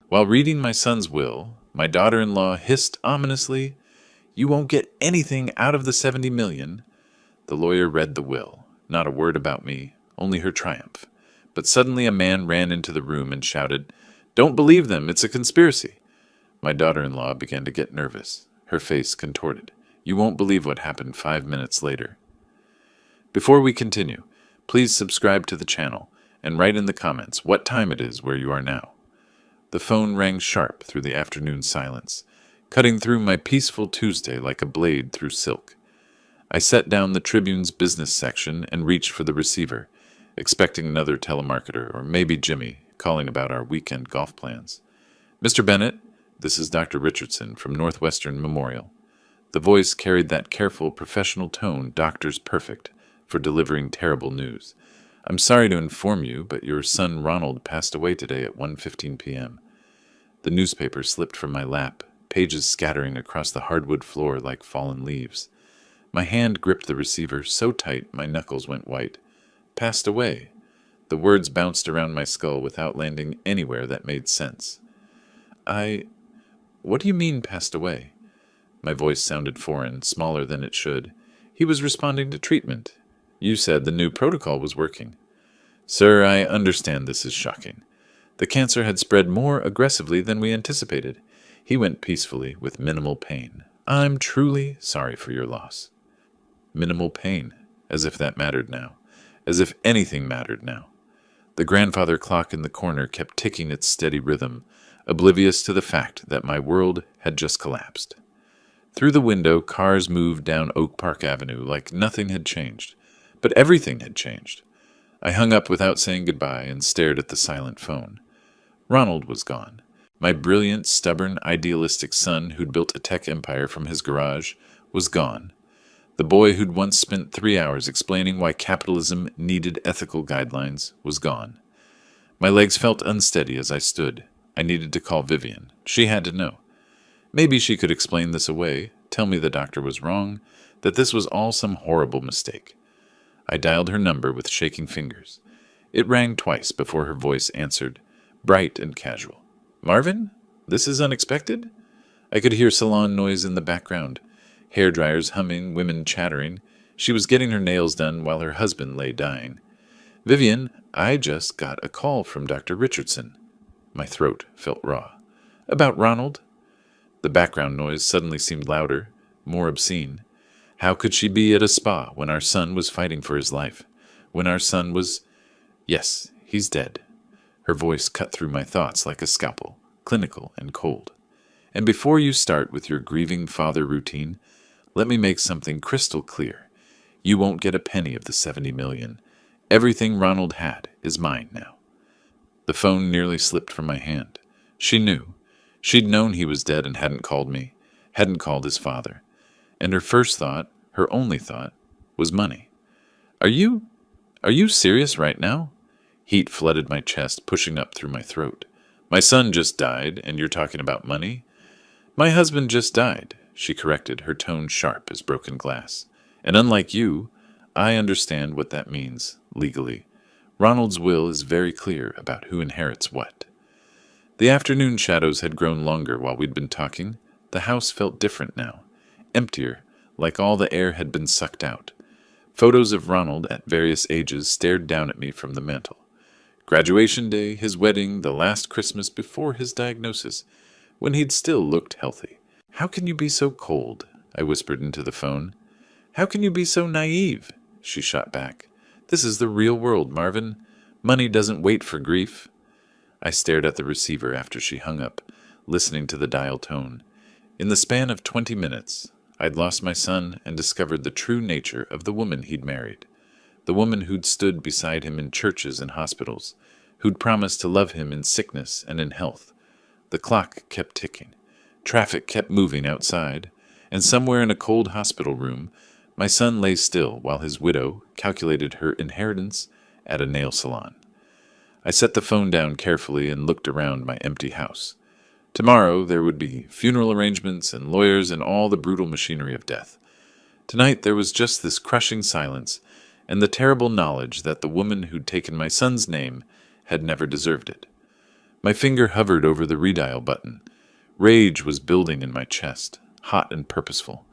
While reading my son's will, my daughter-in-law hissed ominously, "You won't get anything out of the 70 million." The lawyer read the will. Not a word about me, only her triumph. But suddenly a man ran into the room and shouted, "Don't believe them, it's a conspiracy." My daughter-in-law began to get nervous, her face contorted. You won't believe what happened 5 minutes later. Before we continue, please subscribe to the channel and write in the comments what time it is where you are now. The phone rang sharp through the afternoon silence, cutting through my peaceful Tuesday like a blade through silk. I set down the Tribune's business section and reached for the receiver, expecting another telemarketer or maybe Jimmy calling about our weekend golf plans. "Mr. Bennett, this is Dr. Richardson from Northwestern Memorial." The voice carried that careful, professional tone doctors perfect for delivering terrible news. "I'm sorry to inform you, but your son Ronald passed away today at 1:15 p.m. The newspaper slipped from my lap, pages scattering across the hardwood floor like fallen leaves. My hand gripped the receiver so tight my knuckles went white. "Passed away." The words bounced around my skull without landing anywhere that made sense. What do you mean, passed away?" My voice sounded foreign, smaller than it should. "He was responding to treatment. You said the new protocol was working." "Sir, I understand this is shocking. The cancer had spread more aggressively than we anticipated. He went peacefully, with minimal pain. I'm truly sorry for your loss." Minimal pain, as if that mattered now. As if anything mattered now. The grandfather clock in the corner kept ticking its steady rhythm, oblivious to the fact that my world had just collapsed. Through the window, cars moved down Oak Park Avenue like nothing had changed. But everything had changed. I hung up without saying goodbye and stared at the silent phone. Ronald was gone. My brilliant, stubborn, idealistic son who'd built a tech empire from his garage was gone. The boy who'd once spent 3 hours explaining why capitalism needed ethical guidelines was gone. My legs felt unsteady as I stood. I needed to call Vivian. She had to know. Maybe she could explain this away, tell me the doctor was wrong, that this was all some horrible mistake. I dialed her number with shaking fingers. It rang twice before her voice answered, bright and casual. "Marvin? This is unexpected?" I could hear salon noise in the background. Hair dryers humming, women chattering. She was getting her nails done while her husband lay dying. "Vivian, I just got a call from Dr. Richardson." My throat felt raw. "About Ronald?" The background noise suddenly seemed louder, more obscene. How could she be at a spa when our son was fighting for his life? When our son was... Yes, he's dead. Her voice cut through my thoughts like a scalpel, clinical and cold. And before you start with your grieving father routine, let me make something crystal clear. You won't get a penny of the 70 million. Everything Ronald had is mine now. The phone nearly slipped from my hand. She knew. She'd known he was dead and hadn't called me, hadn't called his father. And her first thought, her only thought, was money. Are you serious right now?" Heat flooded my chest, pushing up through my throat. "My son just died, and you're talking about money?" "My husband just died," she corrected, her tone sharp as broken glass. "And unlike you, I understand what that means, legally. Ronald's will is very clear about who inherits what." The afternoon shadows had grown longer while we'd been talking. The house felt different now. Emptier, like all the air had been sucked out. Photos of Ronald at various ages stared down at me from the mantel. Graduation day, his wedding, the last Christmas before his diagnosis, when he'd still looked healthy. "How can you be so cold?" I whispered into the phone. "How can you be so naive?" she shot back. "This is the real world, Marvin. Money doesn't wait for grief." I stared at the receiver after she hung up, listening to the dial tone. In the span of 20 minutes, I'd lost my son and discovered the true nature of the woman he'd married. The woman who'd stood beside him in churches and hospitals, who'd promised to love him in sickness and in health. The clock kept ticking. Traffic kept moving outside, and somewhere in a cold hospital room, my son lay still while his widow calculated her inheritance at a nail salon. I set the phone down carefully and looked around my empty house. Tomorrow there would be funeral arrangements and lawyers and all the brutal machinery of death. Tonight there was just this crushing silence and the terrible knowledge that the woman who'd taken my son's name had never deserved it. My finger hovered over the redial button. Rage was building in my chest, hot and purposeful.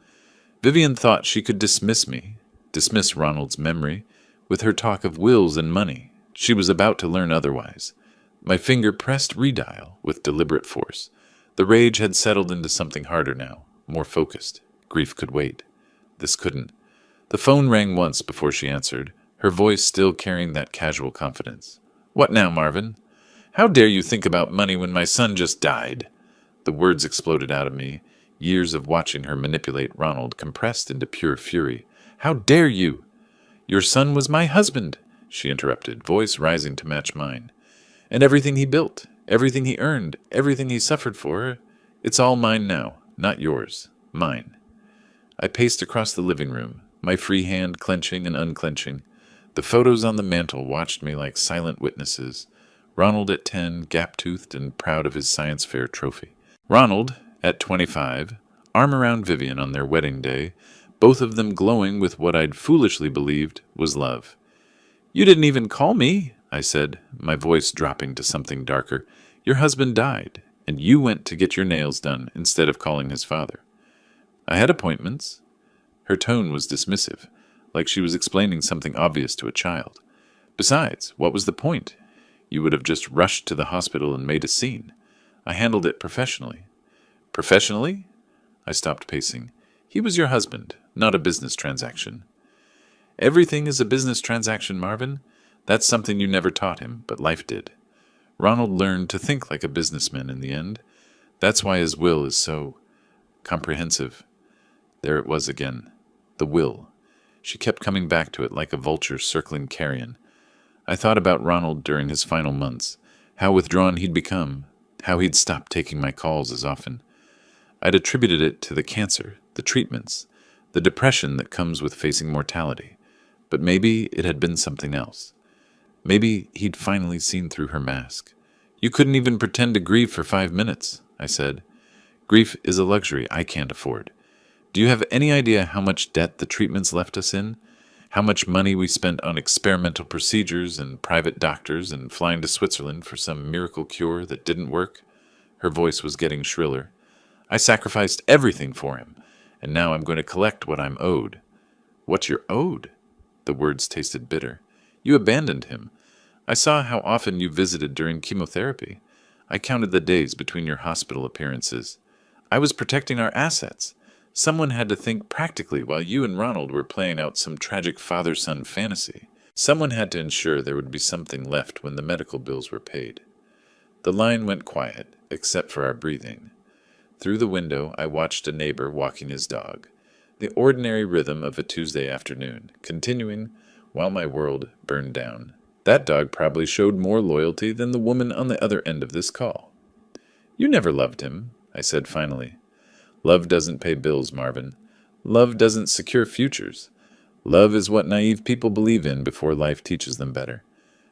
Vivian thought she could dismiss me, dismiss Ronald's memory, with her talk of wills and money. She was about to learn otherwise. My finger pressed redial with deliberate force. The rage had settled into something harder now, more focused. Grief could wait. This couldn't. The phone rang once before she answered, her voice still carrying that casual confidence. "What now, Marvin? How dare you think about money when my son just died?" The words exploded out of me, years of watching her manipulate Ronald compressed into pure fury. "How dare you?" "Your son was my husband," she interrupted, voice rising to match mine. "And everything he built, everything he earned, everything he suffered for, it's all mine now, not yours, mine." I paced across the living room, my free hand clenching and unclenching. The photos on the mantel watched me like silent witnesses. Ronald at 10, gap-toothed and proud of his science fair trophy. Ronald, at 25, arm around Vivian on their wedding day, both of them glowing with what I'd foolishly believed was love. "You didn't even call me," I said, my voice dropping to something darker. "Your husband died, and you went to get your nails done instead of calling his father." "I had appointments." Her tone was dismissive, like she was explaining something obvious to a child. "Besides, what was the point? You would have just rushed to the hospital and made a scene. I handled it professionally." "Professionally?" I stopped pacing. "He was your husband, not a business transaction." "Everything is a business transaction, Marvin. That's something you never taught him, but life did. Ronald learned to think like a businessman in the end. That's why his will is so comprehensive." There it was again. The will. She kept coming back to it like a vulture circling carrion. I thought about Ronald during his final months, how withdrawn he'd become, how he'd stopped taking my calls as often. I'd attributed it to the cancer, the treatments, the depression that comes with facing mortality. But maybe it had been something else. Maybe he'd finally seen through her mask. "You couldn't even pretend to grieve for 5 minutes," I said. "Grief is a luxury I can't afford. Do you have any idea how much debt the treatments left us in? How much money we spent on experimental procedures and private doctors and flying to Switzerland for some miracle cure that didn't work?" Her voice was getting shriller. "I sacrificed everything for him, and now I'm going to collect what I'm owed." "What you're owed?" The words tasted bitter. "You abandoned him. I saw how often you visited during chemotherapy. I counted the days between your hospital appearances. I was protecting our assets. Someone had to think practically while you and Ronald were playing out some tragic father-son fantasy. Someone had to ensure there would be something left when the medical bills were paid." The line went quiet, except for our breathing. Through the window, I watched a neighbor walking his dog. The ordinary rhythm of a Tuesday afternoon, continuing while my world burned down. That dog probably showed more loyalty than the woman on the other end of this call. "You never loved him," I said finally. "Love doesn't pay bills, Marvin. Love doesn't secure futures. Love is what naive people believe in before life teaches them better."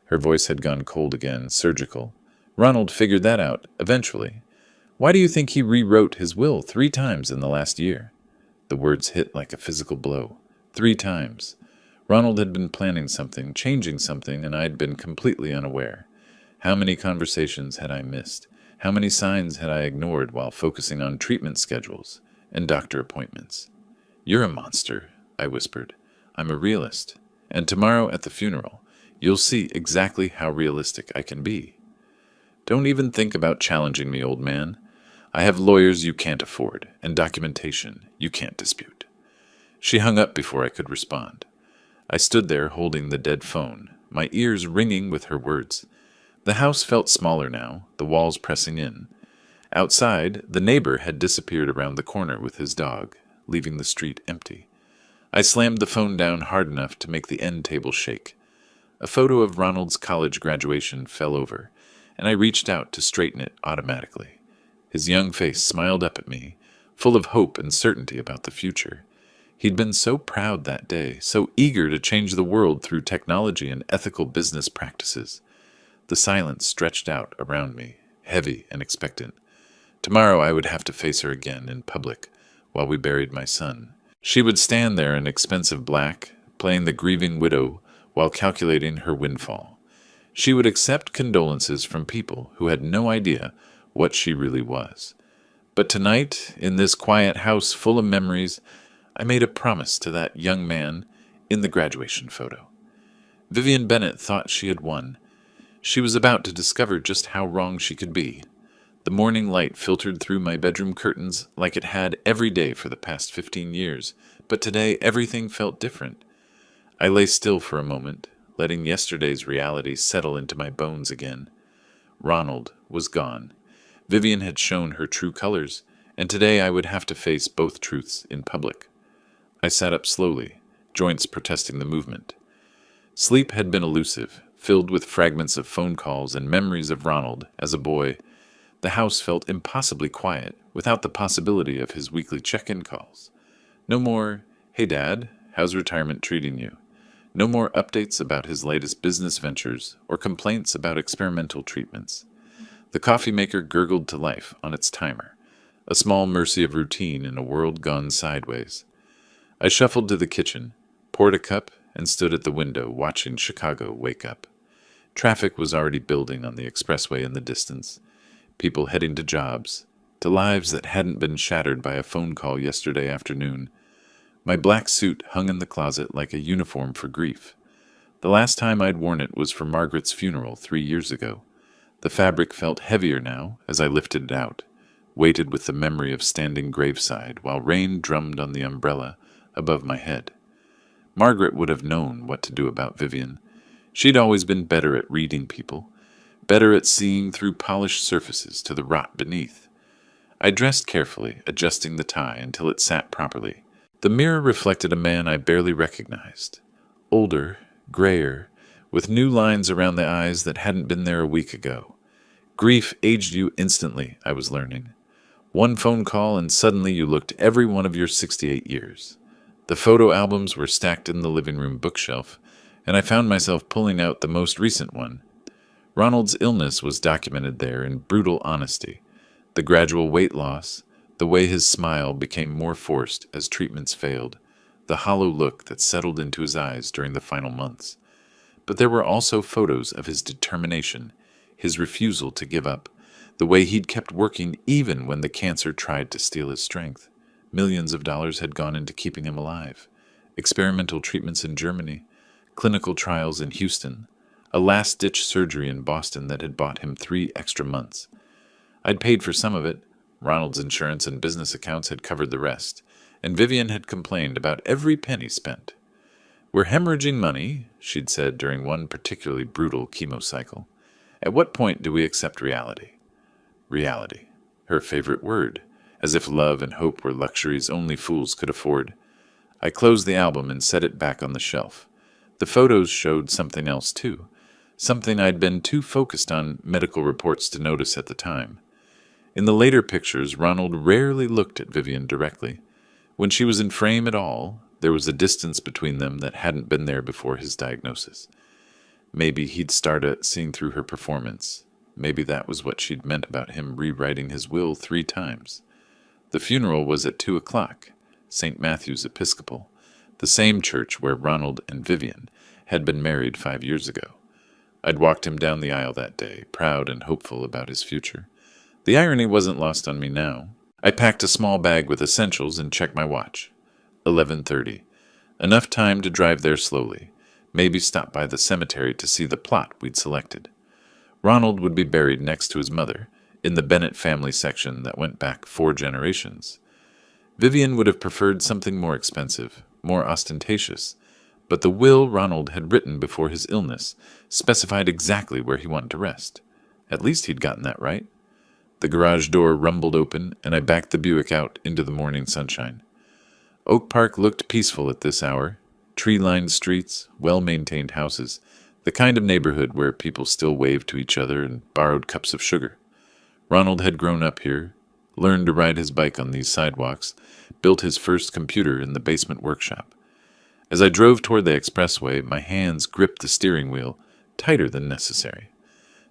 Her voice had gone cold again, surgical. "Ronald figured that out, eventually. Why do you think he rewrote his will 3 times in the last year?" The words hit like a physical blow. 3 times. Ronald had been planning something, changing something, and I'd been completely unaware. How many conversations had I missed? How many signs had I ignored while focusing on treatment schedules and doctor appointments? "You're a monster," I whispered. "I'm a realist. And tomorrow at the funeral, you'll see exactly how realistic I can be." "Don't even think about challenging me, old man. I have lawyers you can't afford, and documentation you can't dispute." She hung up before I could respond. I stood there holding the dead phone, my ears ringing with her words. The house felt smaller now, the walls pressing in. Outside, the neighbor had disappeared around the corner with his dog, leaving the street empty. I slammed the phone down hard enough to make the end table shake. A photo of Ronald's college graduation fell over, and I reached out to straighten it automatically. His young face smiled up at me, full of hope and certainty about the future. He'd been so proud that day, so eager to change the world through technology and ethical business practices. The silence stretched out around me, heavy and expectant. Tomorrow I would have to face her again in public while we buried my son. She would stand there in expensive black, playing the grieving widow while calculating her windfall. She would accept condolences from people who had no idea what she really was. But tonight, in this quiet house full of memories, I made a promise to that young man in the graduation photo. Vivian Bennett thought she had won. She was about to discover just how wrong she could be. The morning light filtered through my bedroom curtains like it had every day for the past 15 years, but today everything felt different. I lay still for a moment, letting yesterday's reality settle into my bones again. Ronald was gone. Vivian had shown her true colors, and today I would have to face both truths in public. I sat up slowly, joints protesting the movement. Sleep had been elusive, filled with fragments of phone calls and memories of Ronald as a boy. The house felt impossibly quiet, without the possibility of his weekly check-in calls. No more, "Hey Dad, how's retirement treating you?" No more updates about his latest business ventures or complaints about experimental treatments. The coffee maker gurgled to life on its timer, a small mercy of routine in a world gone sideways. I shuffled to the kitchen, poured a cup, and stood at the window watching Chicago wake up. Traffic was already building on the expressway in the distance. People heading to jobs, to lives that hadn't been shattered by a phone call yesterday afternoon. My black suit hung in the closet like a uniform for grief. The last time I'd worn it was for Margaret's funeral 3 years ago. The fabric felt heavier now as I lifted it out, weighted with the memory of standing graveside while rain drummed on the umbrella above my head. Margaret would have known what to do about Vivian. She'd always been better at reading people, better at seeing through polished surfaces to the rot beneath. I dressed carefully, adjusting the tie until it sat properly. The mirror reflected a man I barely recognized. Older, grayer, with new lines around the eyes that hadn't been there a week ago. Grief aged you instantly, I was learning. One phone call and suddenly you looked every one of your 68 years. The photo albums were stacked in the living room bookshelf, and I found myself pulling out the most recent one. Ronald's illness was documented there in brutal honesty. The gradual weight loss, the way his smile became more forced as treatments failed, the hollow look that settled into his eyes during the final months. But there were also photos of his determination, his refusal to give up, the way he'd kept working even when the cancer tried to steal his strength. Millions of dollars had gone into keeping him alive. Experimental treatments in Germany, clinical trials in Houston, a last-ditch surgery in Boston that had bought him 3 extra months. I'd paid for some of it. Ronald's insurance and business accounts had covered the rest, and Vivian had complained about every penny spent. "We're hemorrhaging money," she'd said during one particularly brutal chemo cycle. "At what point do we accept reality?" Reality, her favorite word, as if love and hope were luxuries only fools could afford. I closed the album and set it back on the shelf. The photos showed something else too, something I'd been too focused on medical reports to notice at the time. In the later pictures, Ronald rarely looked at Vivian directly. When she was in frame at all, there was a distance between them that hadn't been there before his diagnosis. Maybe he'd started seeing through her performance. Maybe that was what she'd meant about him rewriting his will 3 times. The funeral was at 2 o'clock, St. Matthew's Episcopal, the same church where Ronald and Vivian had been married 5 years ago. I'd walked him down the aisle that day, proud and hopeful about his future. The irony wasn't lost on me now. I packed a small bag with essentials and checked my watch. 11:30. Enough time to drive there slowly, maybe stop by the cemetery to see the plot we'd selected. Ronald would be buried next to his mother, in the Bennett family section that went back 4 generations. Vivian would have preferred something more expensive, more ostentatious, but the will Ronald had written before his illness specified exactly where he wanted to rest. At least he'd gotten that right. The garage door rumbled open, and I backed the Buick out into the morning sunshine. Oak Park looked peaceful at this hour. Tree-lined streets, well-maintained houses, the kind of neighborhood where people still waved to each other and borrowed cups of sugar. Ronald had grown up here, learned to ride his bike on these sidewalks, built his first computer in the basement workshop. As I drove toward the expressway, my hands gripped the steering wheel, tighter than necessary.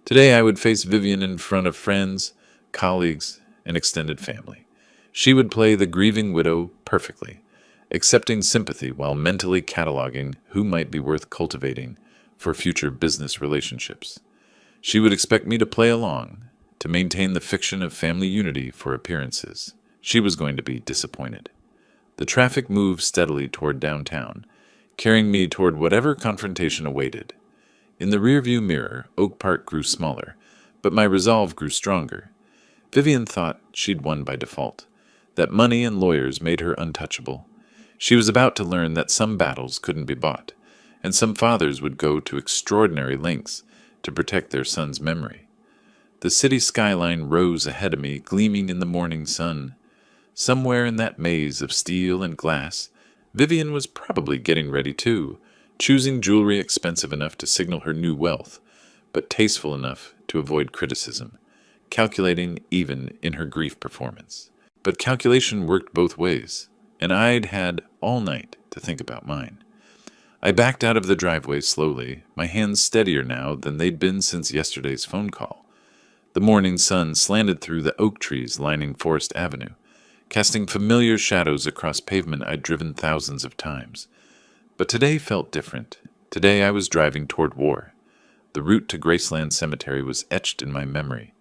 Today I would face Vivian in front of friends, colleagues, and extended family. She would play the grieving widow perfectly, accepting sympathy while mentally cataloging who might be worth cultivating for future business relationships. She would expect me to play along, to maintain the fiction of family unity for appearances. She was going to be disappointed. The traffic moved steadily toward downtown, carrying me toward whatever confrontation awaited. In the rearview mirror, Oak Park grew smaller, but my resolve grew stronger. Vivian thought she'd won by default, that money and lawyers made her untouchable. She was about to learn that some battles couldn't be bought, and some fathers would go to extraordinary lengths to protect their son's memory. The city skyline rose ahead of me, gleaming in the morning sun. Somewhere in that maze of steel and glass, Vivian was probably getting ready too, choosing jewelry expensive enough to signal her new wealth, but tasteful enough to avoid criticism, calculating even in her grief performance. But calculation worked both ways, and I'd had all night to think about mine. I backed out of the driveway slowly, my hands steadier now than they'd been since yesterday's phone call. The morning sun slanted through the oak trees lining Forest Avenue, casting familiar shadows across pavement I'd driven thousands of times. But today felt different. Today I was driving toward war. The route to Graceland Cemetery was etched in my memory,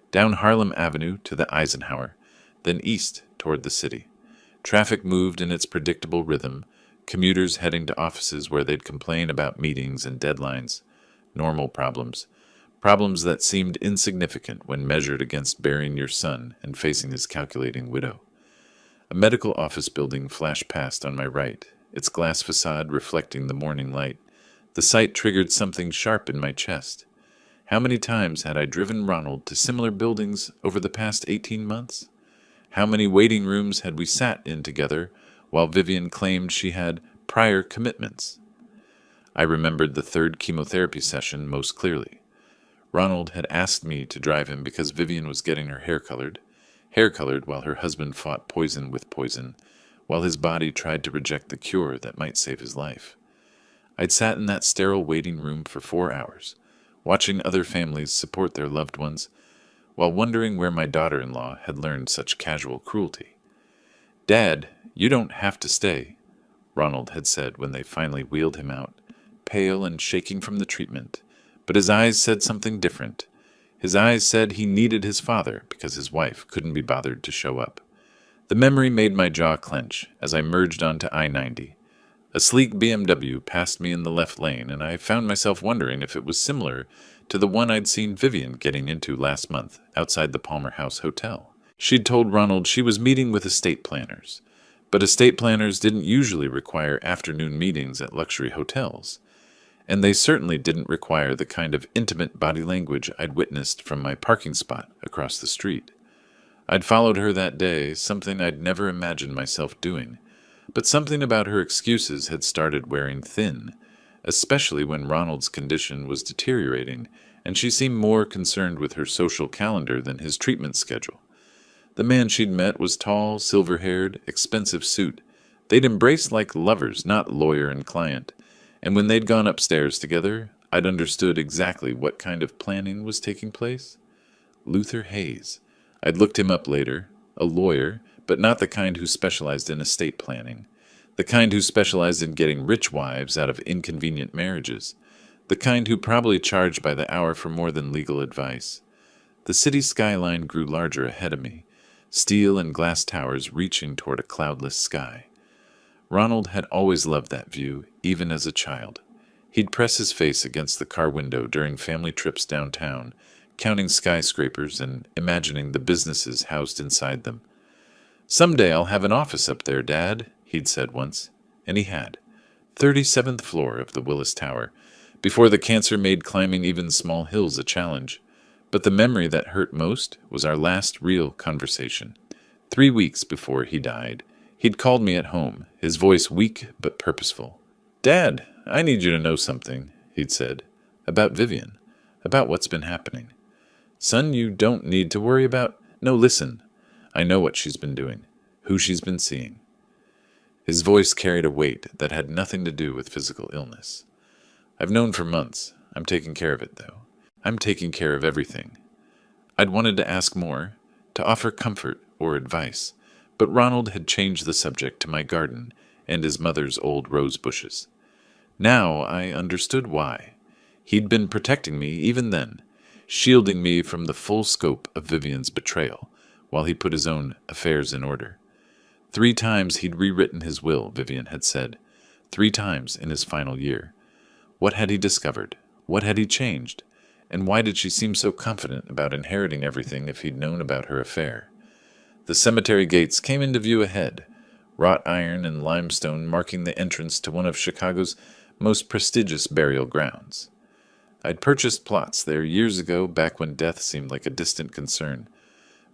down Harlem Avenue to the Eisenhower, then east toward the city. Traffic moved in its predictable rhythm, commuters heading to offices where they'd complain about meetings and deadlines, normal problems that seemed insignificant when measured against burying your son and facing his calculating widow. A medical office building flashed past on my right, its glass facade reflecting the morning light. The sight triggered something sharp in my chest. How many times had I driven Ronald to similar buildings over the past 18 months? How many waiting rooms had we sat in together while Vivian claimed she had prior commitments? I remembered the third chemotherapy session most clearly. Ronald had asked me to drive him because Vivian was getting her hair colored while her husband fought poison with poison, while his body tried to reject the cure that might save his life. I'd sat in that sterile waiting room for 4 hours, watching other families support their loved ones, while wondering where my daughter-in-law had learned such casual cruelty. "Dad, you don't have to stay," Ronald had said when they finally wheeled him out, pale and shaking from the treatment, but his eyes said something different. His eyes said he needed his father because his wife couldn't be bothered to show up. The memory made my jaw clench as I merged onto I-90. A sleek BMW passed me in the left lane, and I found myself wondering if it was similar to the one I'd seen Vivian getting into last month outside the Palmer House Hotel. She'd told Ronald she was meeting with estate planners, but estate planners didn't usually require afternoon meetings at luxury hotels, and they certainly didn't require the kind of intimate body language I'd witnessed from my parking spot across the street. I'd followed her that day, something I'd never imagined myself doing, but something about her excuses had started wearing thin, especially when Ronald's condition was deteriorating and she seemed more concerned with her social calendar than his treatment schedule. The man she'd met was tall, silver-haired, expensive suit. They'd embraced like lovers, not lawyer and client, and when they'd gone upstairs together, I'd understood exactly what kind of planning was taking place. Luther Hayes. I'd looked him up later, a lawyer, but not the kind who specialized in estate planning, the kind who specialized in getting rich wives out of inconvenient marriages, the kind who probably charged by the hour for more than legal advice. The city skyline grew larger ahead of me, steel and glass towers reaching toward a cloudless sky. Ronald had always loved that view, even as a child. He'd press his face against the car window during family trips downtown, counting skyscrapers and imagining the businesses housed inside them. "Someday I'll have an office up there, Dad," he'd said once, and he had. 37th floor of the Willis Tower, before the cancer made climbing even small hills a challenge. But the memory that hurt most was our last real conversation. 3 weeks before he died, he'd called me at home, his voice weak but purposeful. "Dad, I need you to know something," he'd said, "about Vivian, about what's been happening. Son, you don't need to worry about... No, listen. I know what she's been doing, who she's been seeing." His voice carried a weight that had nothing to do with physical illness. "I've known for months. I'm taking care of it, though. I'm taking care of everything." I'd wanted to ask more, to offer comfort or advice, but Ronald had changed the subject to my garden and his mother's old rose bushes. Now I understood why. He'd been protecting me even then, shielding me from the full scope of Vivian's betrayal, while he put his own affairs in order. 3 times he'd rewritten his will, Vivian had said. 3 times in his final year. What had he discovered? What had he changed? And why did she seem so confident about inheriting everything if he'd known about her affair? The cemetery gates came into view ahead, wrought iron and limestone marking the entrance to one of Chicago's most prestigious burial grounds. I'd purchased plots there years ago, back when death seemed like a distant concern.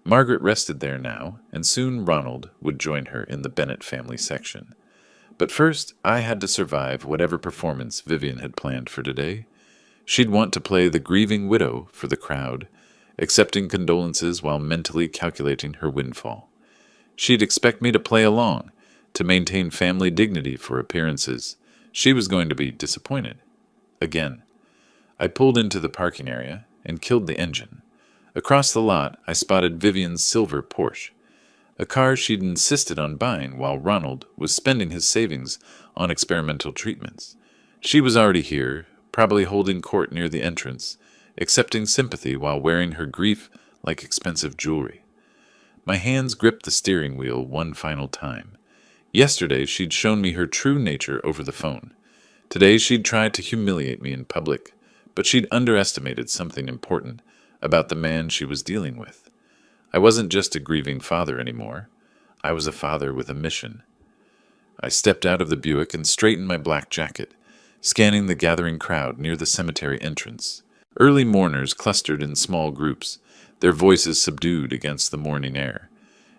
Margaret rested there now, and soon Ronald would join her in the Bennett family section. But first, I had to survive whatever performance Vivian had planned for today. She'd want to play the grieving widow for the crowd, accepting condolences while mentally calculating her windfall. She'd expect me to play along, to maintain family dignity for appearances. She was going to be disappointed. Again. I pulled into the parking area and killed the engine. Across the lot, I spotted Vivian's silver Porsche, a car she'd insisted on buying while Ronald was spending his savings on experimental treatments. She was already here, probably holding court near the entrance, accepting sympathy while wearing her grief like expensive jewelry. My hands gripped the steering wheel one final time. Yesterday, she'd shown me her true nature over the phone. Today, she'd tried to humiliate me in public, but she'd underestimated something important about the man she was dealing with. I wasn't just a grieving father anymore. I was a father with a mission. I stepped out of the Buick and straightened my black jacket, scanning the gathering crowd near the cemetery entrance. Early mourners clustered in small groups, their voices subdued against the morning air.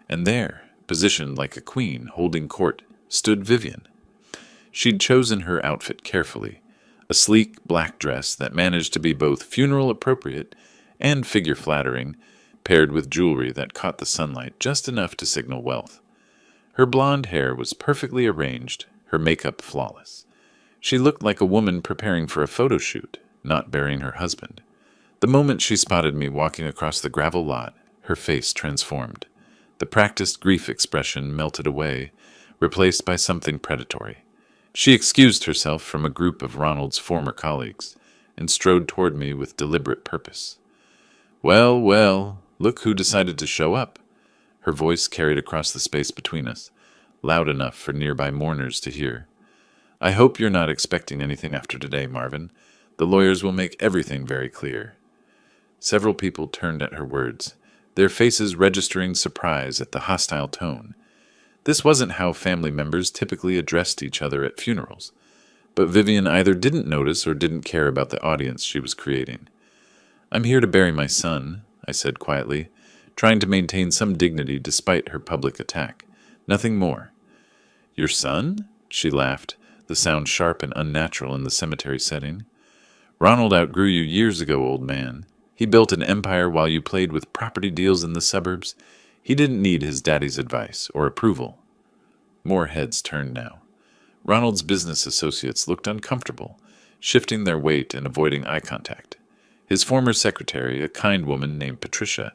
And there, positioned like a queen holding court, stood Vivian. She'd chosen her outfit carefully, a sleek black dress that managed to be both funeral appropriate and figure flattering, paired with jewelry that caught the sunlight just enough to signal wealth. Her blonde hair was perfectly arranged, her makeup flawless. She looked like a woman preparing for a photo shoot, not burying her husband. The moment she spotted me walking across the gravel lot, her face transformed. The practiced grief expression melted away, replaced by something predatory. She excused herself from a group of Ronald's former colleagues and strode toward me with deliberate purpose. "Well, well, look who decided to show up." Her voice carried across the space between us, loud enough for nearby mourners to hear. "I hope you're not expecting anything after today, Marvin. The lawyers will make everything very clear." Several people turned at her words, their faces registering surprise at the hostile tone. This wasn't how family members typically addressed each other at funerals, but Vivian either didn't notice or didn't care about the audience she was creating. "I'm here to bury my son," I said quietly, trying to maintain some dignity despite her public attack. Nothing more. "Your son?" She laughed, the sound sharp and unnatural in the cemetery setting. "Ronald outgrew you years ago, old man. He built an empire while you played with property deals in the suburbs. He didn't need his daddy's advice or approval." More heads turned now. Ronald's business associates looked uncomfortable, shifting their weight and avoiding eye contact. His former secretary, a kind woman named Patricia,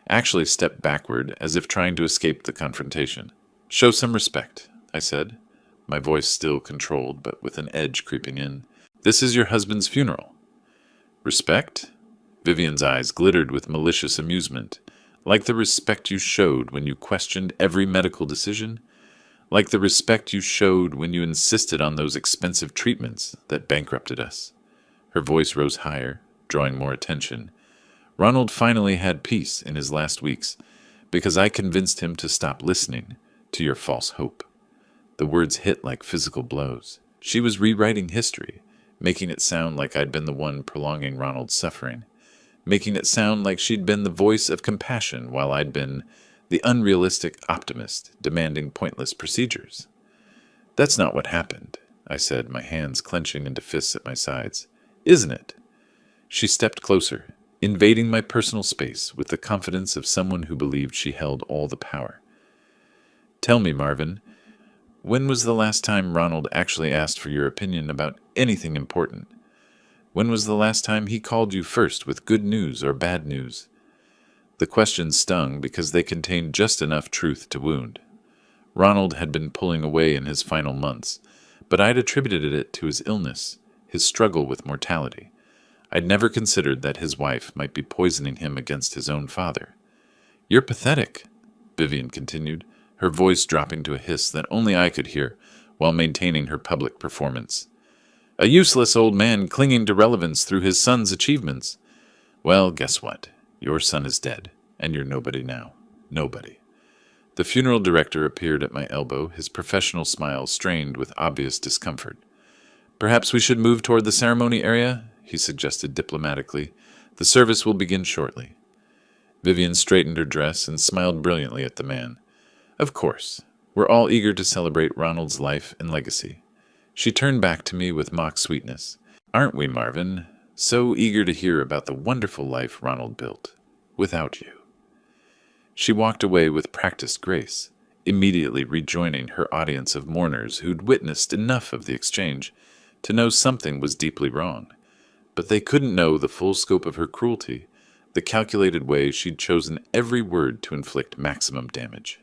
actually stepped backward as if trying to escape the confrontation. "Show some respect," I said, my voice still controlled but with an edge creeping in. "This is your husband's funeral." "Respect?" Vivian's eyes glittered with malicious amusement. "Like the respect you showed when you questioned every medical decision? Like the respect you showed when you insisted on those expensive treatments that bankrupted us?" Her voice rose higher, drawing more attention. "Ronald finally had peace in his last weeks because I convinced him to stop listening to your false hope." The words hit like physical blows. She was rewriting history, making it sound like I'd been the one prolonging Ronald's suffering, making it sound like she'd been the voice of compassion while I'd been the unrealistic optimist demanding pointless procedures. "That's not what happened," I said, my hands clenching into fists at my sides. "Isn't it?" She stepped closer, invading my personal space with the confidence of someone who believed she held all the power. "Tell me, Marvin, when was the last time Ronald actually asked for your opinion about anything important? When was the last time he called you first with good news or bad news?" The questions stung because they contained just enough truth to wound. Ronald had been pulling away in his final months, but I'd attributed it to his illness, his struggle with mortality. I'd never considered that his wife might be poisoning him against his own father. "You're pathetic," Vivian continued, her voice dropping to a hiss that only I could hear while maintaining her public performance. "A useless old man clinging to relevance through his son's achievements. Well, guess what? Your son is dead, and you're nobody now. Nobody." The funeral director appeared at my elbow, his professional smile strained with obvious discomfort. "Perhaps we should move toward the ceremony area," he suggested diplomatically. "The service will begin shortly." Vivian straightened her dress and smiled brilliantly at the man. "Of course. We're all eager to celebrate Ronald's life and legacy." She turned back to me with mock sweetness. "Aren't we, Marvin? So eager to hear about the wonderful life Ronald built. Without you." She walked away with practiced grace, immediately rejoining her audience of mourners who'd witnessed enough of the exchange to know something was deeply wrong. But they couldn't know the full scope of her cruelty, the calculated way she'd chosen every word to inflict maximum damage.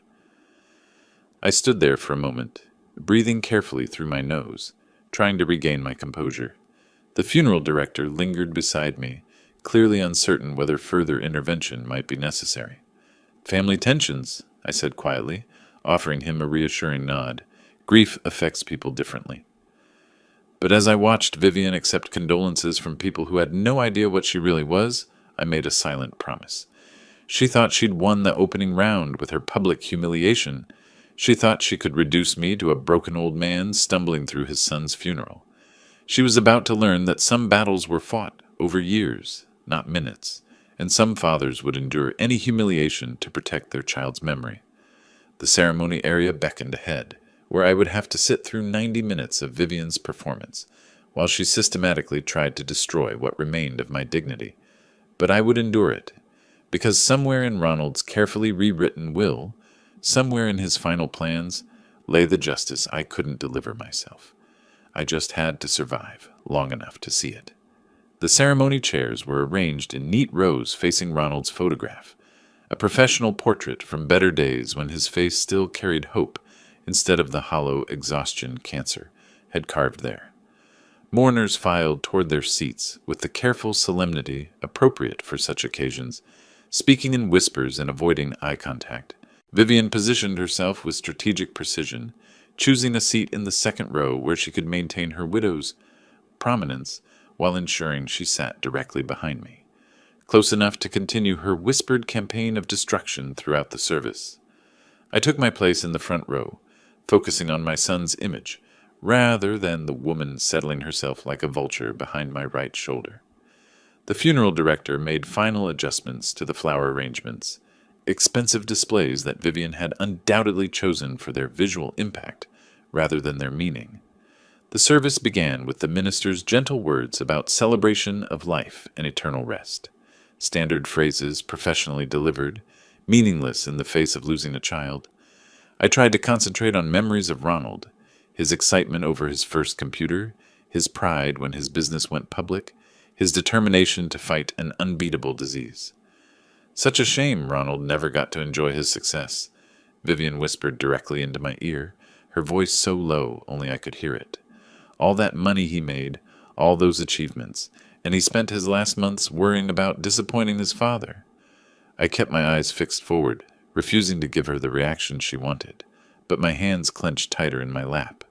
I stood there for a moment, breathing carefully through my nose, trying to regain my composure. The funeral director lingered beside me, clearly uncertain whether further intervention might be necessary. "Family tensions," I said quietly, offering him a reassuring nod. "Grief affects people differently." But as I watched Vivian accept condolences from people who had no idea what she really was, I made a silent promise. She thought she'd won the opening round with her public humiliation. She thought she could reduce me to a broken old man stumbling through his son's funeral. She was about to learn that some battles were fought over years, not minutes, and some fathers would endure any humiliation to protect their child's memory. The ceremony area beckoned ahead, where I would have to sit through 90 minutes of Vivian's performance, while she systematically tried to destroy what remained of my dignity. But I would endure it, because somewhere in Ronald's carefully rewritten will, somewhere in his final plans, lay the justice I couldn't deliver myself. I just had to survive long enough to see it. The ceremony chairs were arranged in neat rows facing Ronald's photograph, a professional portrait from better days when his face still carried hope instead of the hollow exhaustion cancer had carved there. Mourners filed toward their seats with the careful solemnity appropriate for such occasions, speaking in whispers and avoiding eye contact. Vivian positioned herself with strategic precision, choosing a seat in the second row where she could maintain her widow's prominence while ensuring she sat directly behind me, close enough to continue her whispered campaign of destruction throughout the service. I took my place in the front row, focusing on my son's image, rather than the woman settling herself like a vulture behind my right shoulder. The funeral director made final adjustments to the flower arrangements, expensive displays that Vivian had undoubtedly chosen for their visual impact rather than their meaning. The service began with the minister's gentle words about celebration of life and eternal rest, standard phrases professionally delivered, meaningless in the face of losing a child. I tried to concentrate on memories of Ronald, his excitement over his first computer, his pride when his business went public, his determination to fight an unbeatable disease. "Such a shame Ronald never got to enjoy his success," Vivian whispered directly into my ear, her voice so low only I could hear it. "All that money he made, all those achievements, and he spent his last months worrying about disappointing his father." I kept my eyes fixed forward, refusing to give her the reaction she wanted, but my hands clenched tighter in my lap.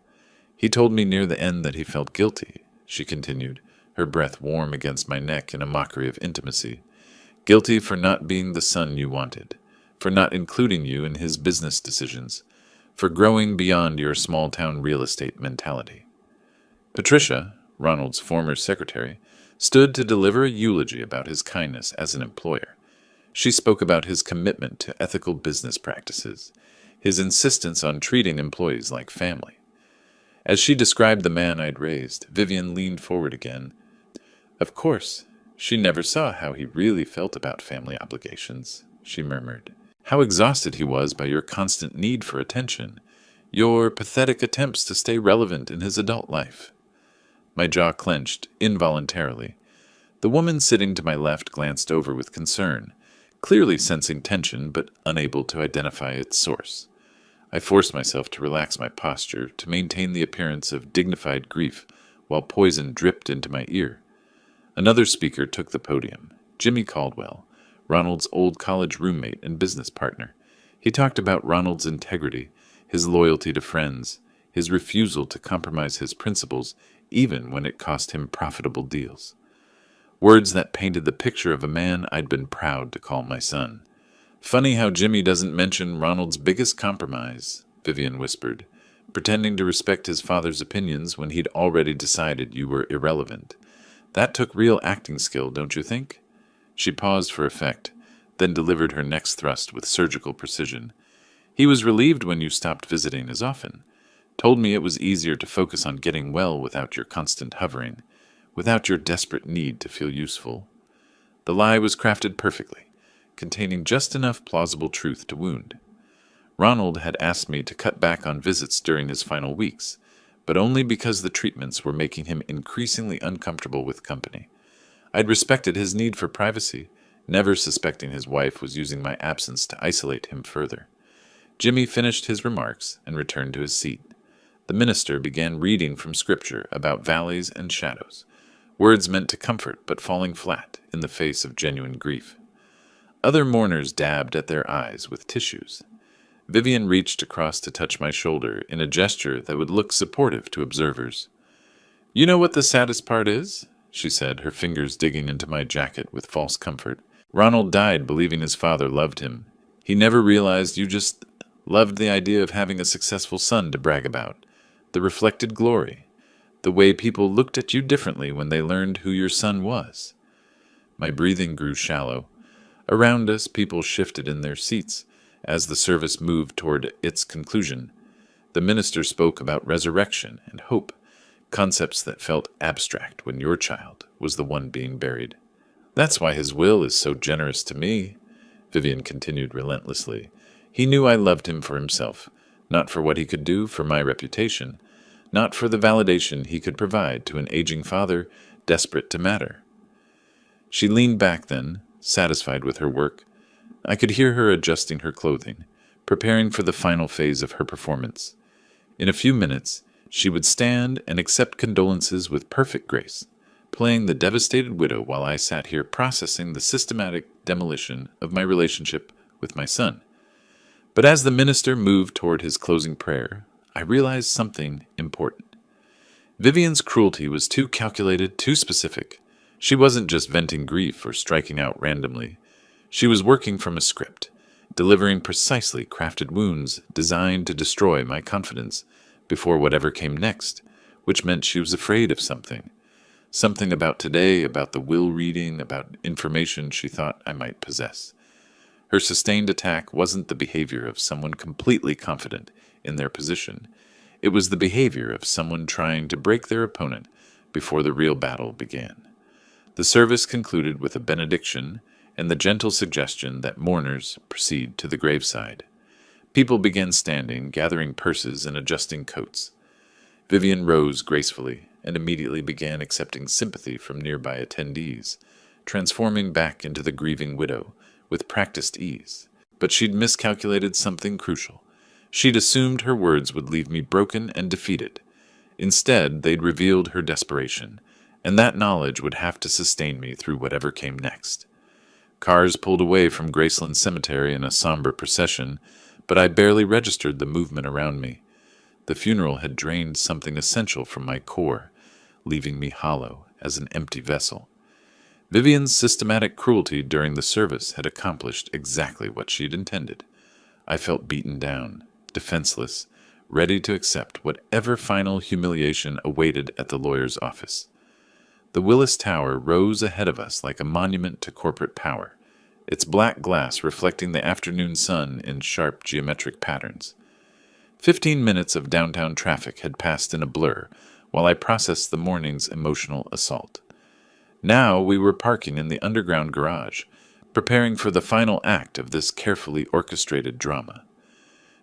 "He told me near the end that he felt guilty," she continued, her breath warm against my neck in a mockery of intimacy. "Guilty for not being the son you wanted, for not including you in his business decisions, for growing beyond your small-town real estate mentality." Patricia, Ronald's former secretary, stood to deliver a eulogy about his kindness as an employer. She spoke about his commitment to ethical business practices, his insistence on treating employees like family. As she described the man I'd raised, Vivian leaned forward again. "Of course, she never saw how he really felt about family obligations," she murmured. "How exhausted he was by your constant need for attention, your pathetic attempts to stay relevant in his adult life." My jaw clenched, involuntarily. The woman sitting to my left glanced over with concern, clearly sensing tension but unable to identify its source. I forced myself to relax my posture to maintain the appearance of dignified grief while poison dripped into my ear. Another speaker took the podium, Jimmy Caldwell, Ronald's old college roommate and business partner. He talked about Ronald's integrity, his loyalty to friends, his refusal to compromise his principles even when it cost him profitable deals. Words that painted the picture of a man I'd been proud to call my son. "Funny how Jimmy doesn't mention Ronald's biggest compromise," Vivian whispered, pretending to respect his father's opinions when he'd already decided you were irrelevant. "That took real acting skill, don't you think?" She paused for effect, then delivered her next thrust with surgical precision. "He was relieved when you stopped visiting as often. Told me it was easier to focus on getting well without your constant hovering, without your desperate need to feel useful." The lie was crafted perfectly, containing just enough plausible truth to wound. Ronald had asked me to cut back on visits during his final weeks, but only because the treatments were making him increasingly uncomfortable with company. I'd respected his need for privacy, never suspecting his wife was using my absence to isolate him further. Jimmy finished his remarks and returned to his seat. The minister began reading from Scripture about valleys and shadows, words meant to comfort but falling flat in the face of genuine grief. Other mourners dabbed at their eyes with tissues. Vivian reached across to touch my shoulder in a gesture that would look supportive to observers. "You know what the saddest part is?" she said, her fingers digging into my jacket with false comfort. "Ronald died believing his father loved him. He never realized you just loved the idea of having a successful son to brag about, the reflected glory, the way people looked at you differently when they learned who your son was." My breathing grew shallow. Around us, people shifted in their seats as the service moved toward its conclusion. The minister spoke about resurrection and hope, concepts that felt abstract when your child was the one being buried. "That's why his will is so generous to me," Vivian continued relentlessly. "He knew I loved him for himself, not for what he could do for my reputation, not for the validation he could provide to an aging father desperate to matter." She leaned back then, satisfied with her work. I could hear her adjusting her clothing, preparing for the final phase of her performance. In a few minutes, she would stand and accept condolences with perfect grace, playing the devastated widow while I sat here processing the systematic demolition of my relationship with my son. But as the minister moved toward his closing prayer, I realized something important. Vivian's cruelty was too calculated, too specific. She wasn't just venting grief or striking out randomly. She was working from a script, delivering precisely crafted wounds designed to destroy my confidence before whatever came next, which meant she was afraid of something. Something about today, about the will reading, about information she thought I might possess. Her sustained attack wasn't the behavior of someone completely confident in their position. It was the behavior of someone trying to break their opponent before the real battle began. The service concluded with a benediction and the gentle suggestion that mourners proceed to the graveside. People began standing, gathering purses and adjusting coats. Vivian rose gracefully and immediately began accepting sympathy from nearby attendees, transforming back into the grieving widow with practiced ease. But she'd miscalculated something crucial. She'd assumed her words would leave me broken and defeated. Instead, they'd revealed her desperation, and that knowledge would have to sustain me through whatever came next. Cars pulled away from Graceland Cemetery in a somber procession, but I barely registered the movement around me. The funeral had drained something essential from my core, leaving me hollow as an empty vessel. Vivian's systematic cruelty during the service had accomplished exactly what she'd intended. I felt beaten down, defenseless, ready to accept whatever final humiliation awaited at the lawyer's office. The Willis Tower rose ahead of us like a monument to corporate power, its black glass reflecting the afternoon sun in sharp geometric patterns. 15 minutes of downtown traffic had passed in a blur while I processed the morning's emotional assault. Now we were parking in the underground garage, preparing for the final act of this carefully orchestrated drama.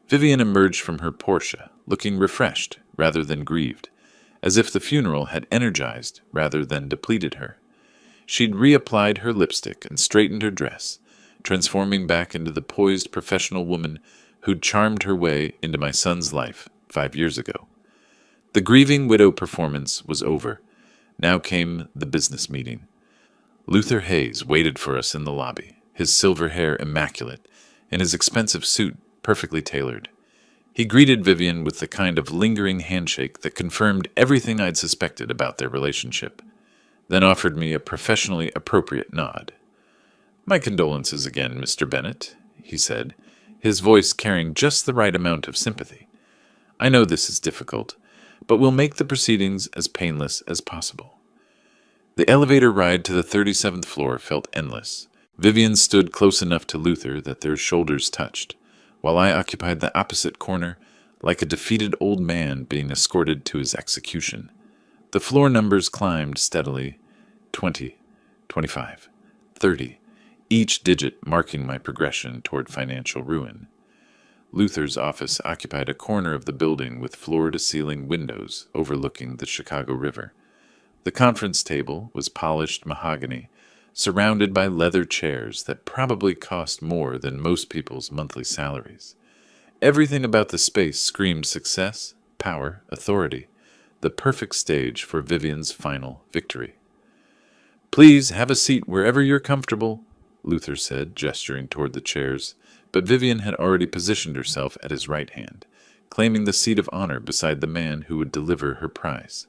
Vivian emerged from her Porsche, looking refreshed rather than grieved, as if the funeral had energized rather than depleted her. She'd reapplied her lipstick and straightened her dress, transforming back into the poised professional woman who'd charmed her way into my son's life 5 years ago. The grieving widow performance was over. Now came the business meeting. Luther Hayes waited for us in the lobby, his silver hair immaculate, and his expensive suit perfectly tailored. He greeted Vivian with the kind of lingering handshake that confirmed everything I'd suspected about their relationship, then offered me a professionally appropriate nod. "My condolences again, Mr. Bennet," he said, his voice carrying just the right amount of sympathy. "I know this is difficult, but we'll make the proceedings as painless as possible." The elevator ride to the 37th floor felt endless. Vivian stood close enough to Luther that their shoulders touched, while I occupied the opposite corner, like a defeated old man being escorted to his execution. The floor numbers climbed steadily, 20, 25, 30, each digit marking my progression toward financial ruin. Luther's office occupied a corner of the building with floor-to-ceiling windows overlooking the Chicago River. The conference table was polished mahogany, surrounded by leather chairs that probably cost more than most people's monthly salaries. Everything about the space screamed success, power, authority, the perfect stage for Vivian's final victory. "Please have a seat wherever you're comfortable," Luther said, gesturing toward the chairs, but Vivian had already positioned herself at his right hand, claiming the seat of honor beside the man who would deliver her prize.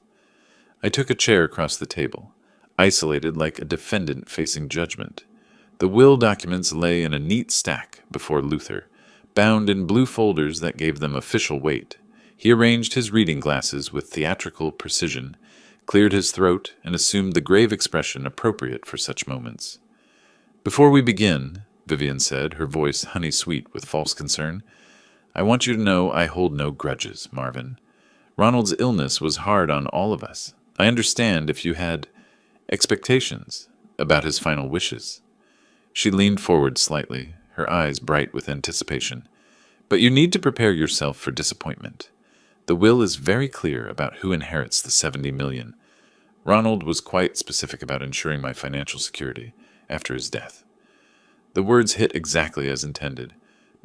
I took a chair across the table, isolated like a defendant facing judgment. The will documents lay in a neat stack before Luther, bound in blue folders that gave them official weight. He arranged his reading glasses with theatrical precision, cleared his throat, and assumed the grave expression appropriate for such moments. "Before we begin," Vivian said, her voice honey-sweet with false concern, "I want you to know I hold no grudges, Marvin. Ronald's illness was hard on all of us. I understand if you had expectations about his final wishes." She leaned forward slightly, her eyes bright with anticipation. "But you need to prepare yourself for disappointment. The will is very clear about who inherits the $70 million. Ronald was quite specific about ensuring my financial security after his death." The words hit exactly as intended.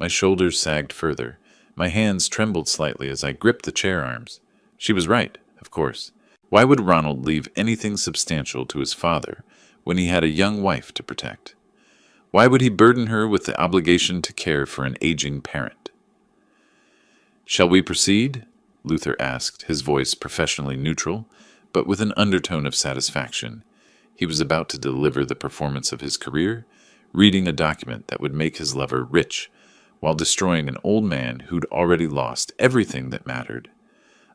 My shoulders sagged further. My hands trembled slightly as I gripped the chair arms. She was right, of course. Why would Ronald leave anything substantial to his father when he had a young wife to protect? Why would he burden her with the obligation to care for an aging parent? "Shall we proceed?" Luther asked, his voice professionally neutral, but with an undertone of satisfaction. He was about to deliver the performance of his career, reading a document that would make his lover rich, while destroying an old man who'd already lost everything that mattered.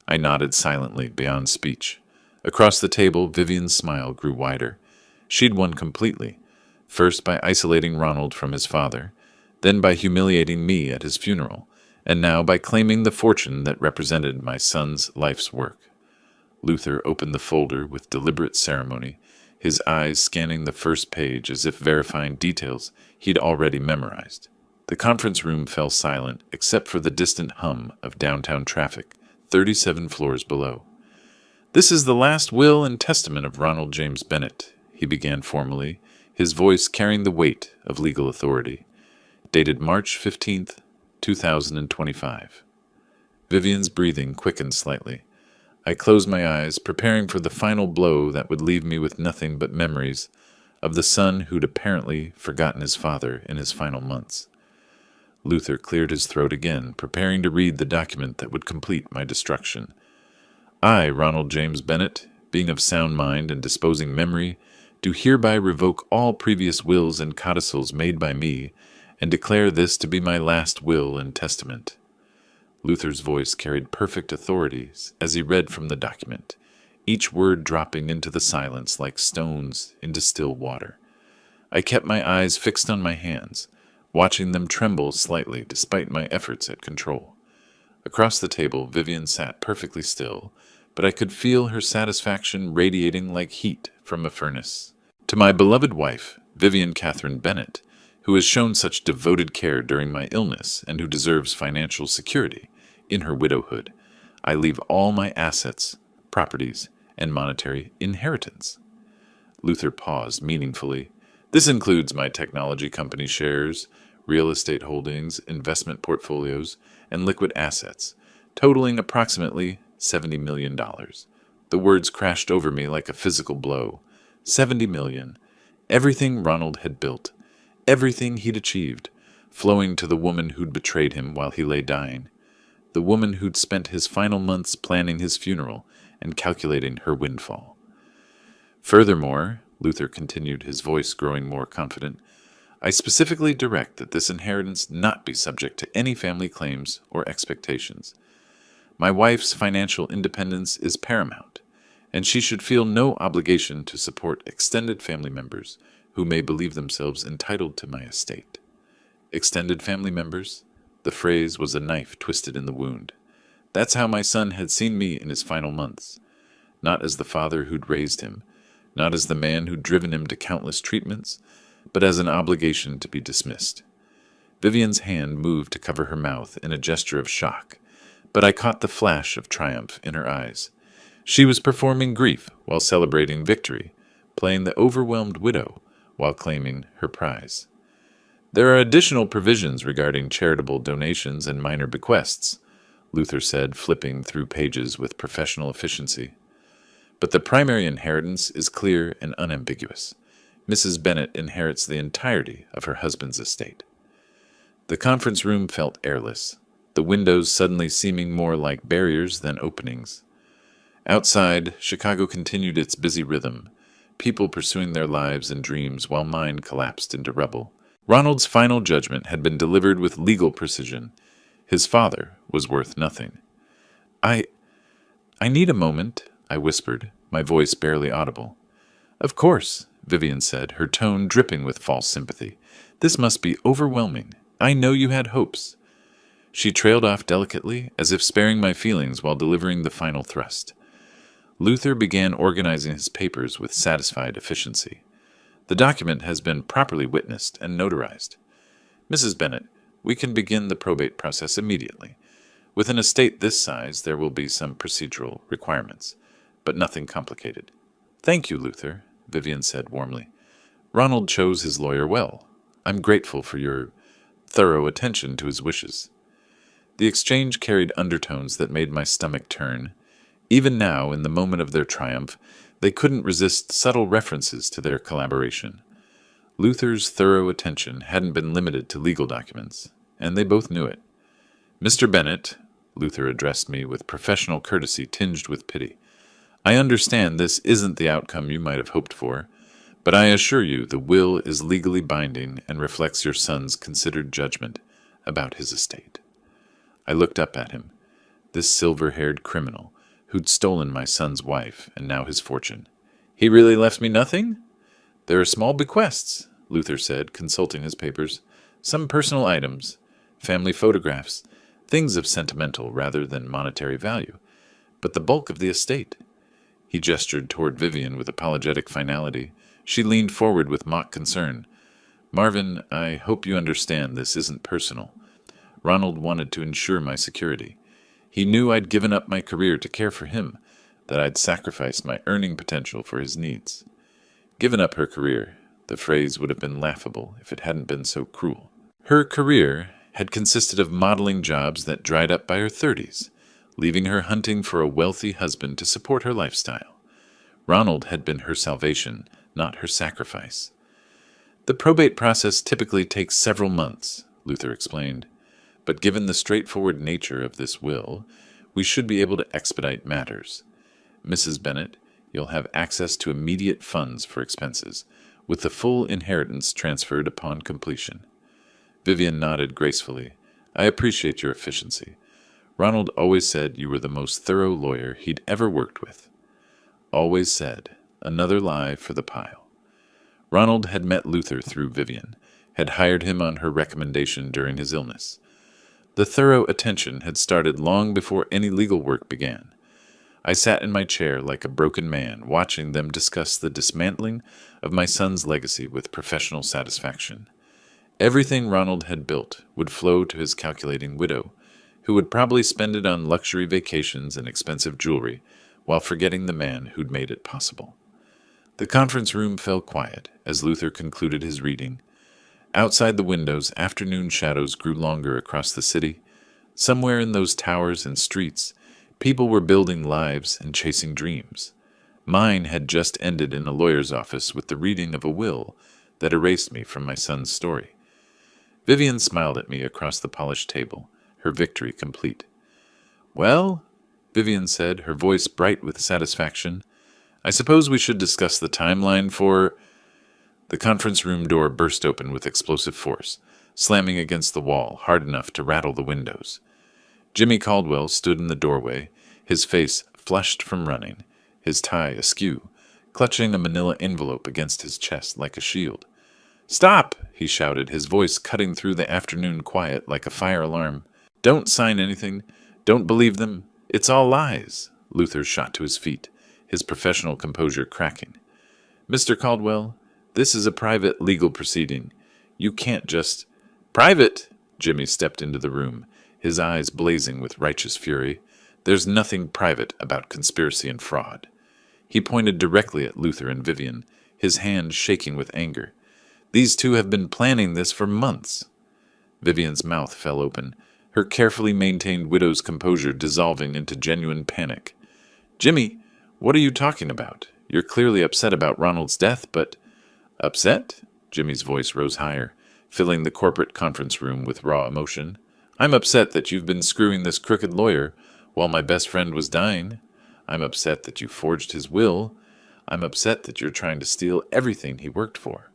I nodded silently beyond speech. Across the table, Vivian's smile grew wider. She'd won completely, first by isolating Ronald from his father, then by humiliating me at his funeral, and now by claiming the fortune that represented my son's life's work. Luther opened the folder with deliberate ceremony, his eyes scanning the first page as if verifying details he'd already memorized. The conference room fell silent except for the distant hum of downtown traffic 37 floors below. "This is the last will and testament of Ronald James Bennet," he began formally, his voice carrying the weight of legal authority. "Dated March 15th, 2025. Vivian's breathing quickened slightly. I closed my eyes, preparing for the final blow that would leave me with nothing but memories of the son who'd apparently forgotten his father in his final months. Luther cleared his throat again, preparing to read the document that would complete my destruction. "I, Ronald James Bennet, being of sound mind and disposing memory, do hereby revoke all previous wills and codicils made by me, and declare this to be my last will and testament." Luther's voice carried perfect authority as he read from the document, each word dropping into the silence like stones into still water. I kept my eyes fixed on my hands, watching them tremble slightly despite my efforts at control. Across the table, Vivian sat perfectly still, but I could feel her satisfaction radiating like heat from a furnace. "To my beloved wife, Vivian Catherine Bennet, who has shown such devoted care during my illness and who deserves financial security in her widowhood, I leave all my assets, properties, and monetary inheritance." Luther paused meaningfully. "This includes my technology company shares, real estate holdings, investment portfolios, and liquid assets, totaling approximately $70 million. The words crashed over me like a physical blow. $70 million. Everything Ronald had built, everything he'd achieved, flowing to the woman who'd betrayed him while he lay dying, the woman who'd spent his final months planning his funeral and calculating her windfall. Furthermore, Luther continued, his voice growing more confident, I specifically direct that this inheritance not be subject to any family claims or expectations. My wife's financial independence is paramount, and she should feel no obligation to support extended family members who may believe themselves entitled to my estate. Extended family members? The phrase was a knife twisted in the wound. That's how my son had seen me in his final months. Not as the father who'd raised him, not as the man who'd driven him to countless treatments, but as an obligation to be dismissed. Vivian's hand moved to cover her mouth in a gesture of shock, but I caught the flash of triumph in her eyes. She was performing grief while celebrating victory, playing the overwhelmed widow while claiming her prize. There are additional provisions regarding charitable donations and minor bequests, Luther said, flipping through pages with professional efficiency. But the primary inheritance is clear and unambiguous. Mrs. Bennet inherits the entirety of her husband's estate. The conference room felt airless, the windows suddenly seeming more like barriers than openings. Outside, Chicago continued its busy rhythm, people pursuing their lives and dreams while mine collapsed into rubble. Ronald's final judgment had been delivered with legal precision. His father was worth nothing. I need a moment, I whispered, my voice barely audible. Of course, Vivian said, her tone dripping with false sympathy. This must be overwhelming. I know you had hopes. She trailed off delicately, as if sparing my feelings while delivering the final thrust. Luther began organizing his papers with satisfied efficiency. The document has been properly witnessed and notarized. Mrs. Bennet, we can begin the probate process immediately. With an estate this size, there will be some procedural requirements, but nothing complicated. Thank you, Luther, Vivian said warmly. Ronald chose his lawyer well. I'm grateful for your thorough attention to his wishes. The exchange carried undertones that made my stomach turn. Even now, in the moment of their triumph, they couldn't resist subtle references to their collaboration. Luther's thorough attention hadn't been limited to legal documents, and they both knew it. Mr. Bennet, Luther addressed me with professional courtesy tinged with pity, I understand this isn't the outcome you might have hoped for, but I assure you the will is legally binding and reflects your son's considered judgment about his estate. I looked up at him, this silver-haired criminal who'd stolen my son's wife and now his fortune. He really left me nothing? There are small bequests, Luther said, consulting his papers. Some personal items, family photographs, things of sentimental rather than monetary value. But the bulk of the estate. He gestured toward Vivian with apologetic finality. She leaned forward with mock concern. Marvin, I hope you understand this isn't personal. Ronald wanted to ensure my security. He knew I'd given up my career to care for him, that I'd sacrificed my earning potential for his needs. Given up her career, the phrase would have been laughable if it hadn't been so cruel. Her career had consisted of modeling jobs that dried up by her 30s, leaving her hunting for a wealthy husband to support her lifestyle. Ronald had been her salvation, not her sacrifice. The probate process typically takes several months, Luther explained, but given the straightforward nature of this will, we should be able to expedite matters. Mrs. Bennet, you'll have access to immediate funds for expenses, with the full inheritance transferred upon completion. Vivian nodded gracefully. I appreciate your efficiency. Ronald always said you were the most thorough lawyer he'd ever worked with. Always said, another lie for the pile. Ronald had met Luther through Vivian, had hired him on her recommendation during his illness. The thorough attention had started long before any legal work began. I sat in my chair like a broken man, watching them discuss the dismantling of my son's legacy with professional satisfaction. Everything Ronald had built would flow to his calculating widow, who would probably spend it on luxury vacations and expensive jewelry, while forgetting the man who'd made it possible. The conference room fell quiet as Luther concluded his reading. Outside the windows, afternoon shadows grew longer across the city. Somewhere in those towers and streets, people were building lives and chasing dreams. Mine had just ended in a lawyer's office with the reading of a will that erased me from my son's story. Vivian smiled at me across the polished table, her victory complete. "Well," Vivian said, her voice bright with satisfaction, "I suppose we should discuss the timeline for—" The conference room door burst open with explosive force, slamming against the wall hard enough to rattle the windows. Jimmy Caldwell stood in the doorway, his face flushed from running, his tie askew, clutching a manila envelope against his chest like a shield. "Stop!" he shouted, his voice cutting through the afternoon quiet like a fire alarm. "Don't sign anything. Don't believe them. It's all lies." Luther shot to his feet, his professional composure cracking. "Mr. Caldwell, this is a private legal proceeding. You can't just—" "Private!" Jimmy stepped into the room, his eyes blazing with righteous fury. "There's nothing private about conspiracy and fraud." He pointed directly at Luther and Vivian, his hand shaking with anger. "These two have been planning this for months." Vivian's mouth fell open, her carefully maintained widow's composure dissolving into genuine panic. "Jimmy, what are you talking about? You're clearly upset about Ronald's death, but—" "Upset?" Jimmy's voice rose higher, filling the corporate conference room with raw emotion. "I'm upset that you've been screwing this crooked lawyer while my best friend was dying. I'm upset that you forged his will. I'm upset that you're trying to steal everything he worked for."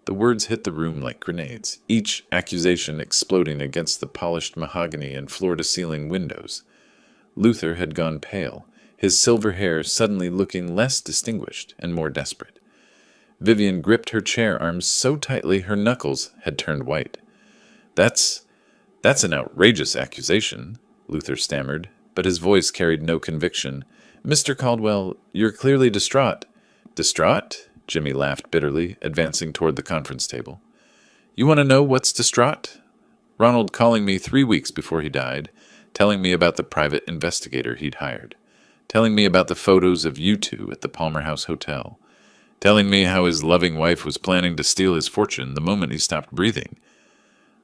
The words hit the room like grenades, each accusation exploding against the polished mahogany and floor-to-ceiling windows. Luther had gone pale, his silver hair suddenly looking less distinguished and more desperate. Vivian gripped her chair arms so tightly her knuckles had turned white. That's an outrageous accusation," Luther stammered, but his voice carried no conviction. "Mr. Caldwell, you're clearly distraught." "Distraught?" Jimmy laughed bitterly, advancing toward the conference table. "You want to know what's distraught? Ronald calling me 3 weeks before he died, telling me about the private investigator he'd hired, telling me about the photos of you two at the Palmer House Hotel, telling me how his loving wife was planning to steal his fortune the moment he stopped breathing."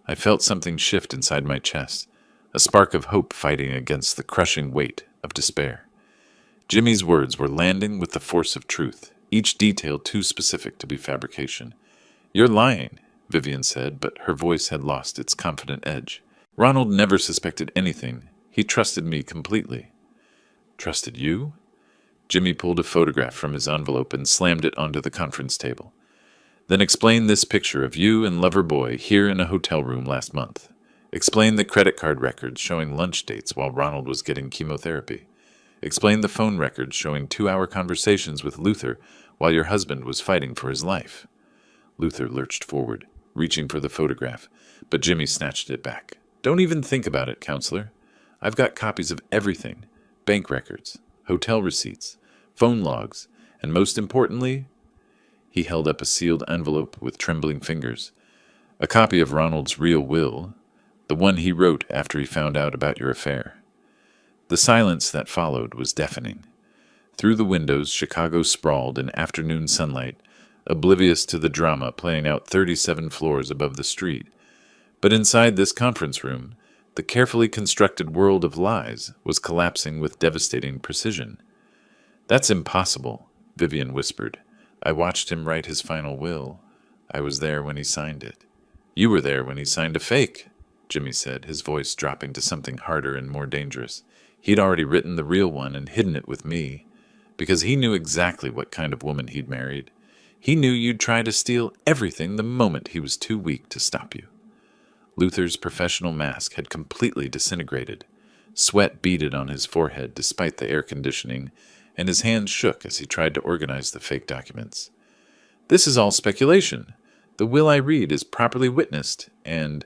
I felt something shift inside my chest, a spark of hope fighting against the crushing weight of despair. Jimmy's words were landing with the force of truth, each detail too specific to be fabrication. "You're lying," Vivian said, but her voice had lost its confident edge. "Ronald never suspected anything. He trusted me completely." "Trusted you?" Jimmy pulled a photograph from his envelope and slammed it onto the conference table. "Then explain this picture of you and lover boy here in a hotel room last month. Explain the credit card records showing lunch dates while Ronald was getting chemotherapy. Explain the phone records showing 2-hour conversations with Luther while your husband was fighting for his life." Luther lurched forward, reaching for the photograph, but Jimmy snatched it back. "Don't even think about it, counselor. I've got copies of everything. Bank records, hotel receipts, phone logs, and most importantly—" He held up a sealed envelope with trembling fingers. "A copy of Ronald's real will, the one he wrote after he found out about your affair." The silence that followed was deafening. Through the windows, Chicago sprawled in afternoon sunlight, oblivious to the drama playing out 37 floors above the street. But inside this conference room, the carefully constructed world of lies was collapsing with devastating precision. "That's impossible," Vivian whispered. "I watched him write his final will. I was there when he signed it." "You were there when he signed a fake," Jimmy said, his voice dropping to something harder and more dangerous. "He'd already written the real one and hidden it with me, because he knew exactly what kind of woman he'd married. He knew you'd try to steal everything the moment he was too weak to stop you." Luther's professional mask had completely disintegrated. Sweat beaded on his forehead despite the air conditioning, and his hands shook as he tried to organize the fake documents. "This is all speculation. The will I read is properly witnessed, and—"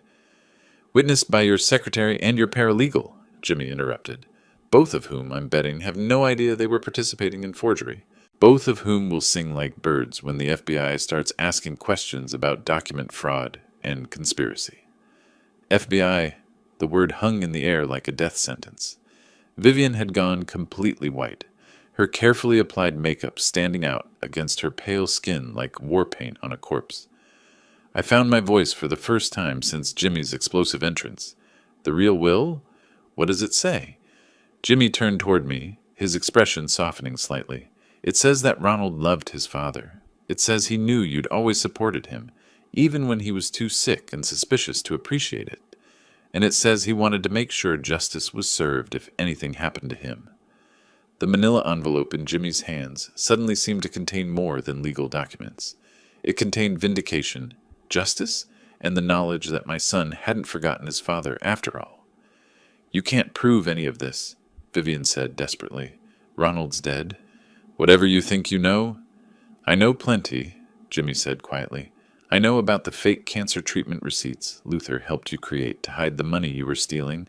"Witnessed by your secretary and your paralegal," Jimmy interrupted, "both of whom, I'm betting, have no idea they were participating in forgery. Both of whom will sing like birds when the FBI starts asking questions about document fraud and conspiracy." FBI, the word hung in the air like a death sentence. Vivian had gone completely white, her carefully applied makeup standing out against her pale skin like war paint on a corpse. I found my voice for the first time since Jimmy's explosive entrance. "The real will? What does it say?" Jimmy turned toward me, his expression softening slightly. It says that Ronald loved his father. It says he knew you'd always supported him, even when he was too sick and suspicious to appreciate it. And it says he wanted to make sure justice was served if anything happened to him. The manila envelope in Jimmy's hands suddenly seemed to contain more than legal documents. It contained vindication, justice, and the knowledge that my son hadn't forgotten his father after all. "You can't prove any of this," Vivian said desperately. "Ronald's dead. Whatever you think you know." "I know plenty," Jimmy said quietly. "I know about the fake cancer treatment receipts Luther helped you create to hide the money you were stealing.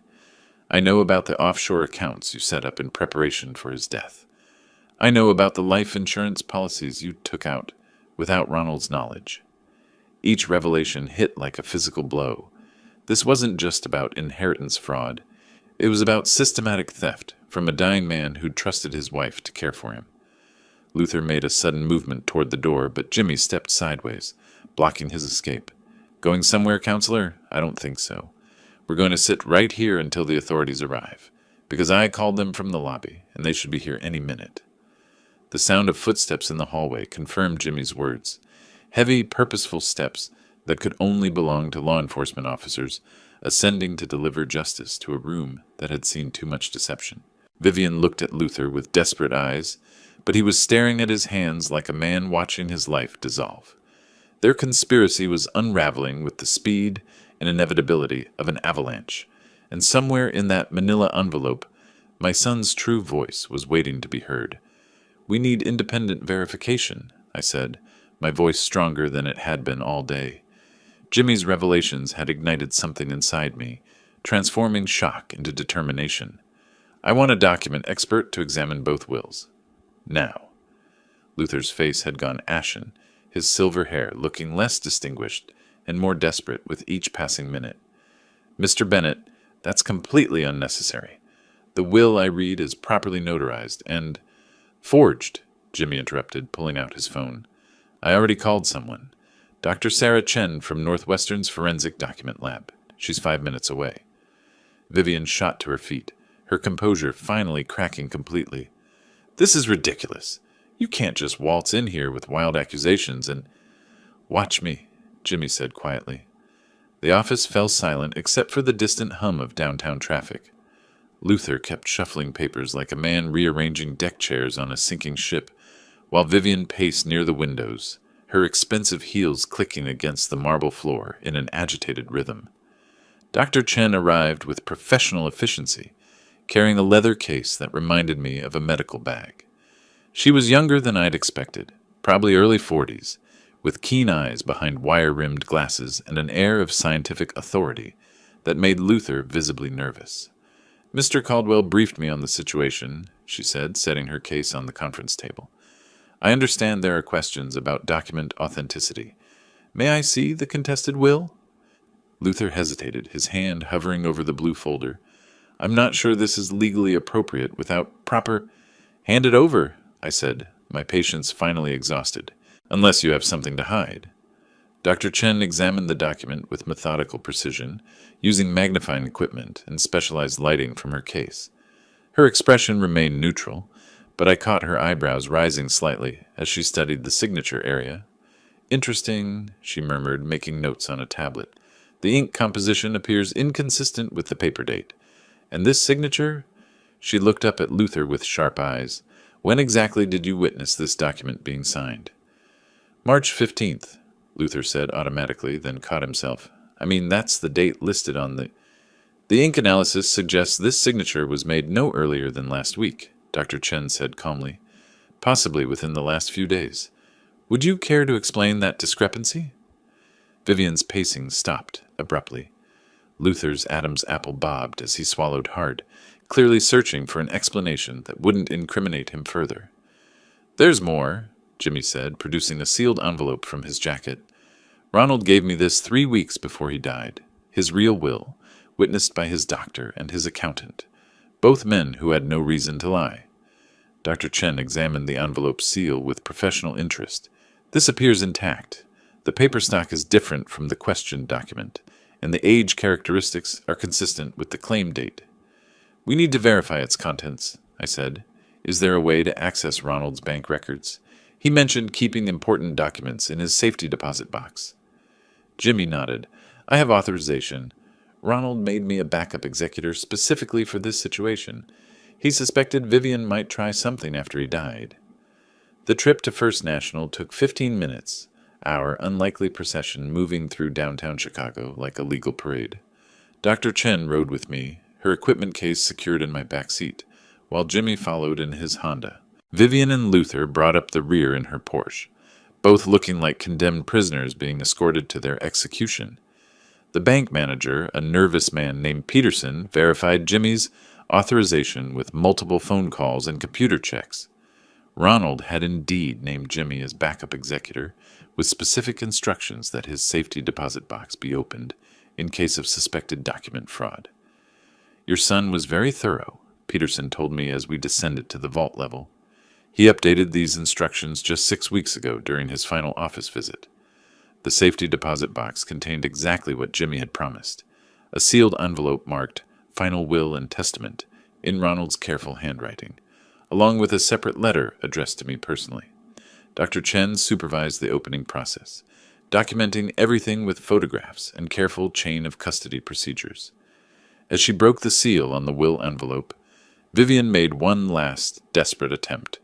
I know about the offshore accounts you set up in preparation for his death. I know about the life insurance policies you took out without Ronald's knowledge." Each revelation hit like a physical blow. This wasn't just about inheritance fraud. It was about systematic theft from a dying man who'd trusted his wife to care for him. Luther made a sudden movement toward the door, but Jimmy stepped sideways, blocking his escape. "Going somewhere, counselor? I don't think so. We're going to sit right here until the authorities arrive, because I called them from the lobby, and they should be here any minute." The sound of footsteps in the hallway confirmed Jimmy's words. Heavy, purposeful steps that could only belong to law enforcement officers ascending to deliver justice to a room that had seen too much deception. Vivian looked at Luther with desperate eyes, but he was staring at his hands like a man watching his life dissolve. Their conspiracy was unraveling with the speed and inevitability of an avalanche, and somewhere in that manila envelope, my son's true voice was waiting to be heard. "We need independent verification," I said, my voice stronger than it had been all day. Jimmy's revelations had ignited something inside me, transforming shock into determination. "I want a document expert to examine both wills. Now." Luther's face had gone ashen, his silver hair looking less distinguished and more desperate with each passing minute. "Mr. Bennett, that's completely unnecessary. The will I read is properly notarized and—" "Forged," Jimmy interrupted, pulling out his phone. "I already called someone. Dr. Sarah Chen from Northwestern's Forensic Document Lab. She's 5 minutes away." Vivian shot to her feet, her composure finally cracking completely. "This is ridiculous. You can't just waltz in here with wild accusations and—" "Watch me," Jimmy said quietly. The office fell silent except for the distant hum of downtown traffic. Luther kept shuffling papers like a man rearranging deck chairs on a sinking ship, while Vivian paced near the windows, her expensive heels clicking against the marble floor in an agitated rhythm. Dr. Chen arrived with professional efficiency, carrying a leather case that reminded me of a medical bag. She was younger than I'd expected, probably early 40s, with keen eyes behind wire-rimmed glasses and an air of scientific authority that made Luther visibly nervous. "Mr. Caldwell briefed me on the situation," she said, setting her case on the conference table. "I understand there are questions about document authenticity. May I see the contested will?" Luther hesitated, his hand hovering over the blue folder. "I'm not sure this is legally appropriate without proper—" "Hand it over," I said, my patience finally exhausted, "unless you have something to hide." Dr. Chen examined the document with methodical precision, using magnifying equipment and specialized lighting from her case. Her expression remained neutral, but I caught her eyebrows rising slightly as she studied the signature area. "Interesting," she murmured, making notes on a tablet. "The ink composition appears inconsistent with the paper date. And this signature?" She looked up at Luther with sharp eyes. "When exactly did you witness this document being signed?" "March 15th, Luther said automatically, then caught himself. "I mean, that's the date listed on the—" "The ink analysis suggests this signature was made no earlier than last week," Dr. Chen said calmly. "Possibly within the last few days. Would you care to explain that discrepancy?" Vivian's pacing stopped abruptly. Luther's Adam's apple bobbed as he swallowed hard, clearly searching for an explanation that wouldn't incriminate him further. "There's more," Jimmy said, producing a sealed envelope from his jacket. "Ronald gave me this 3 weeks before he died. His real will, witnessed by his doctor and his accountant, both men who had no reason to lie." Dr. Chen examined the envelope seal with professional interest. "This appears intact. The paper stock is different from the questioned document, and the age characteristics are consistent with the claim date." "We need to verify its contents," I said. Is there a way to access Ronald's bank records? He mentioned keeping important documents in his safety deposit box. Jimmy nodded. I have authorization. Ronald made me a backup executor specifically for this situation. He suspected Vivian might try something after he died. The trip to First National took 15 minutes, our unlikely procession moving through downtown Chicago like a legal parade. Dr. Chen rode with me, her equipment case secured in my back seat, while Jimmy followed in his Honda. Vivian and Luther brought up the rear in her Porsche, both looking like condemned prisoners being escorted to their execution. The bank manager, a nervous man named Peterson, verified Jimmy's authorization with multiple phone calls and computer checks. Ronald had indeed named Jimmy as backup executor, with specific instructions that his safety deposit box be opened in case of suspected document fraud. Your son was very thorough, Peterson told me as we descended to the vault level. He updated these instructions just 6 weeks ago during his final office visit. The safety deposit box contained exactly what Jimmy had promised, a sealed envelope marked Final Will and Testament in Ronald's careful handwriting, along with a separate letter addressed to me personally. Dr. Chen supervised the opening process, documenting everything with photographs and careful chain of custody procedures. As she broke the seal on the will envelope, Vivian made one last, desperate attempt.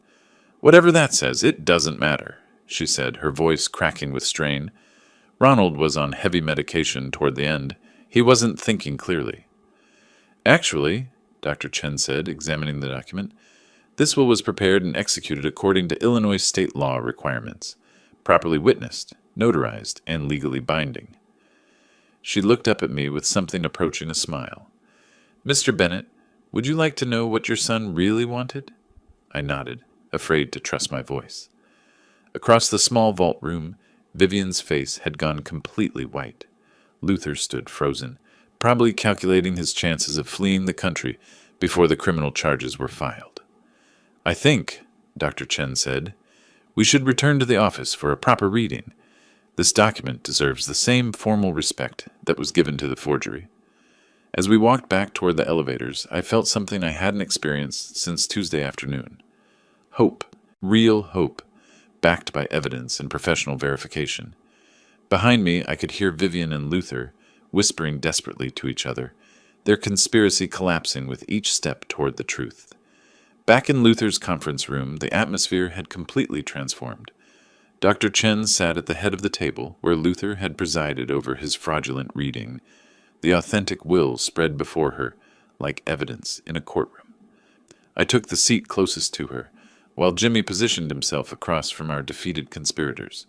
Whatever that says, it doesn't matter, she said, her voice cracking with strain. Ronald was on heavy medication toward the end. He wasn't thinking clearly. Actually, Dr. Chen said, examining the document, this will was prepared and executed according to Illinois state law requirements, properly witnessed, notarized, and legally binding. She looked up at me with something approaching a smile. Mr. Bennett, would you like to know what your son really wanted? I nodded, afraid to trust my voice. Across the small vault room, Vivian's face had gone completely white. Luther stood frozen, probably calculating his chances of fleeing the country before the criminal charges were filed. I think, Dr. Chen said, we should return to the office for a proper reading. This document deserves the same formal respect that was given to the forgery. As we walked back toward the elevators, I felt something I hadn't experienced since Tuesday afternoon. Hope, real hope, backed by evidence and professional verification. Behind me, I could hear Vivian and Luther whispering desperately to each other, their conspiracy collapsing with each step toward the truth. Back in Luther's conference room, the atmosphere had completely transformed. Dr. Chen sat at the head of the table where Luther had presided over his fraudulent reading, the authentic will spread before her like evidence in a courtroom. I took the seat closest to her, while Jimmy positioned himself across from our defeated conspirators.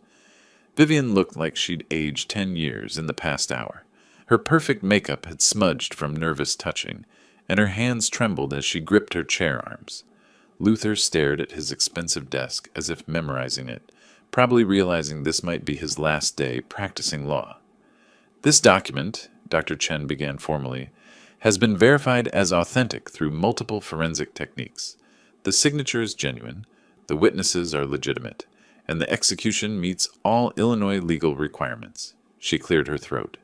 Vivian looked like she'd aged 10 years in the past hour. Her perfect makeup had smudged from nervous touching, and her hands trembled as she gripped her chair arms. Luther stared at his expensive desk as if memorizing it, probably realizing this might be his last day practicing law. This document, Dr. Chen began formally, has been verified as authentic through multiple forensic techniques. The signature is genuine, the witnesses are legitimate, and the execution meets all Illinois legal requirements. She cleared her throat.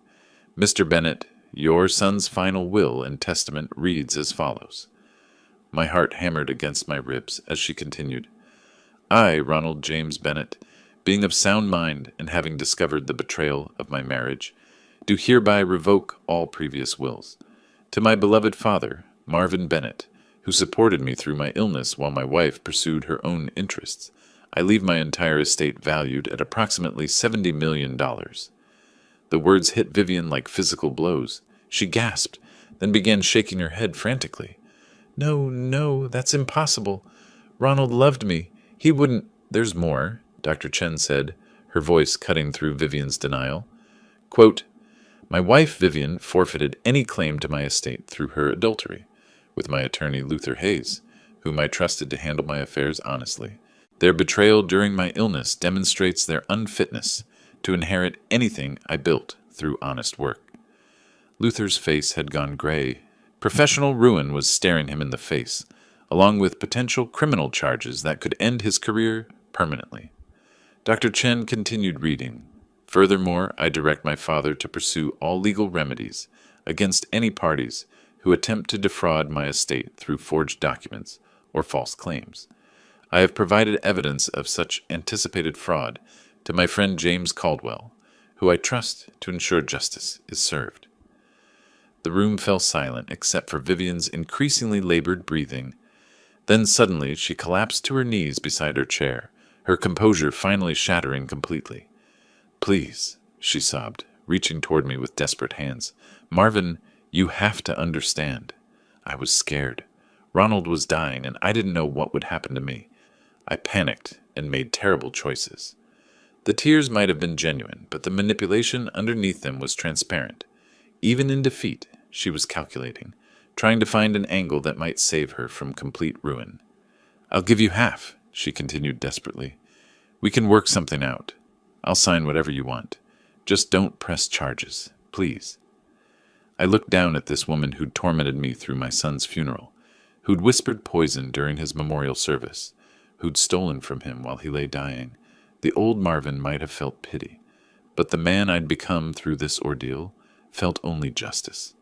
Mr. Bennett, your son's final will and testament reads as follows. My heart hammered against my ribs as she continued. I, Ronald James Bennett, being of sound mind and having discovered the betrayal of my marriage, do hereby revoke all previous wills. To my beloved father, Marvin Bennett, who supported me through my illness while my wife pursued her own interests, I leave my entire estate valued at approximately $70 million. The words hit Vivian like physical blows. She gasped, then began shaking her head frantically. No, no, that's impossible. Ronald loved me. He wouldn't— There's more, Dr. Chen said, her voice cutting through Vivian's denial. Quote, my wife, Vivian, forfeited any claim to my estate through her adultery with my attorney, Luther Hayes, whom I trusted to handle my affairs honestly. Their betrayal during my illness demonstrates their unfitness to inherit anything I built through honest work. Luther's face had gone gray. Professional ruin was staring him in the face, along with potential criminal charges that could end his career permanently. Dr. Chen continued reading. Furthermore, I direct my father to pursue all legal remedies against any parties who attempt to defraud my estate through forged documents or false claims. I have provided evidence of such anticipated fraud to my friend James Caldwell, who I trust to ensure justice is served. The room fell silent except for Vivian's increasingly labored breathing. Then suddenly she collapsed to her knees beside her chair, her composure finally shattering completely. "Please," she sobbed, reaching toward me with desperate hands. "Marvin, you have to understand. I was scared. Ronald was dying, and I didn't know what would happen to me. I panicked and made terrible choices." The tears might have been genuine, but the manipulation underneath them was transparent. Even in defeat, she was calculating, trying to find an angle that might save her from complete ruin. "I'll give you half," she continued desperately. "We can work something out. I'll sign whatever you want. Just don't press charges, please." I looked down at this woman who'd tormented me through my son's funeral, who'd whispered poison during his memorial service, who'd stolen from him while he lay dying. The old Marvin might have felt pity, but the man I'd become through this ordeal felt only justice.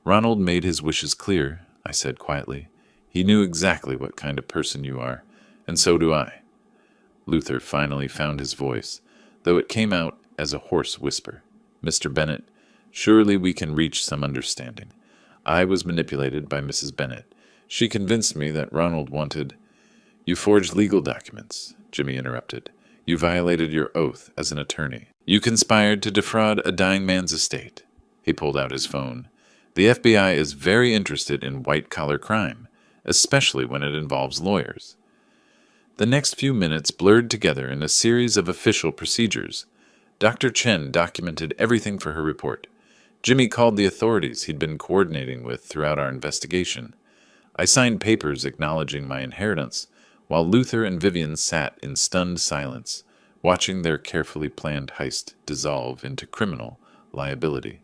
"Ronald made his wishes clear," I said quietly. "He knew exactly what kind of person you are, and so do I." Luther finally found his voice, though it came out as a hoarse whisper. "Mr. Bennett, surely we can reach some understanding. I was manipulated by Mrs. Bennett. She convinced me that Ronald wanted—" "You forged legal documents," Jimmy interrupted. "You violated your oath as an attorney. You conspired to defraud a dying man's estate." He pulled out his phone. "The FBI is very interested in white-collar crime, especially when it involves lawyers." The next few minutes blurred together in a series of official procedures. Dr. Chen documented everything for her report. Jimmy called the authorities he'd been coordinating with throughout our investigation. I signed papers acknowledging my inheritance, while Luther and Vivian sat in stunned silence, watching their carefully planned heist dissolve into criminal liability.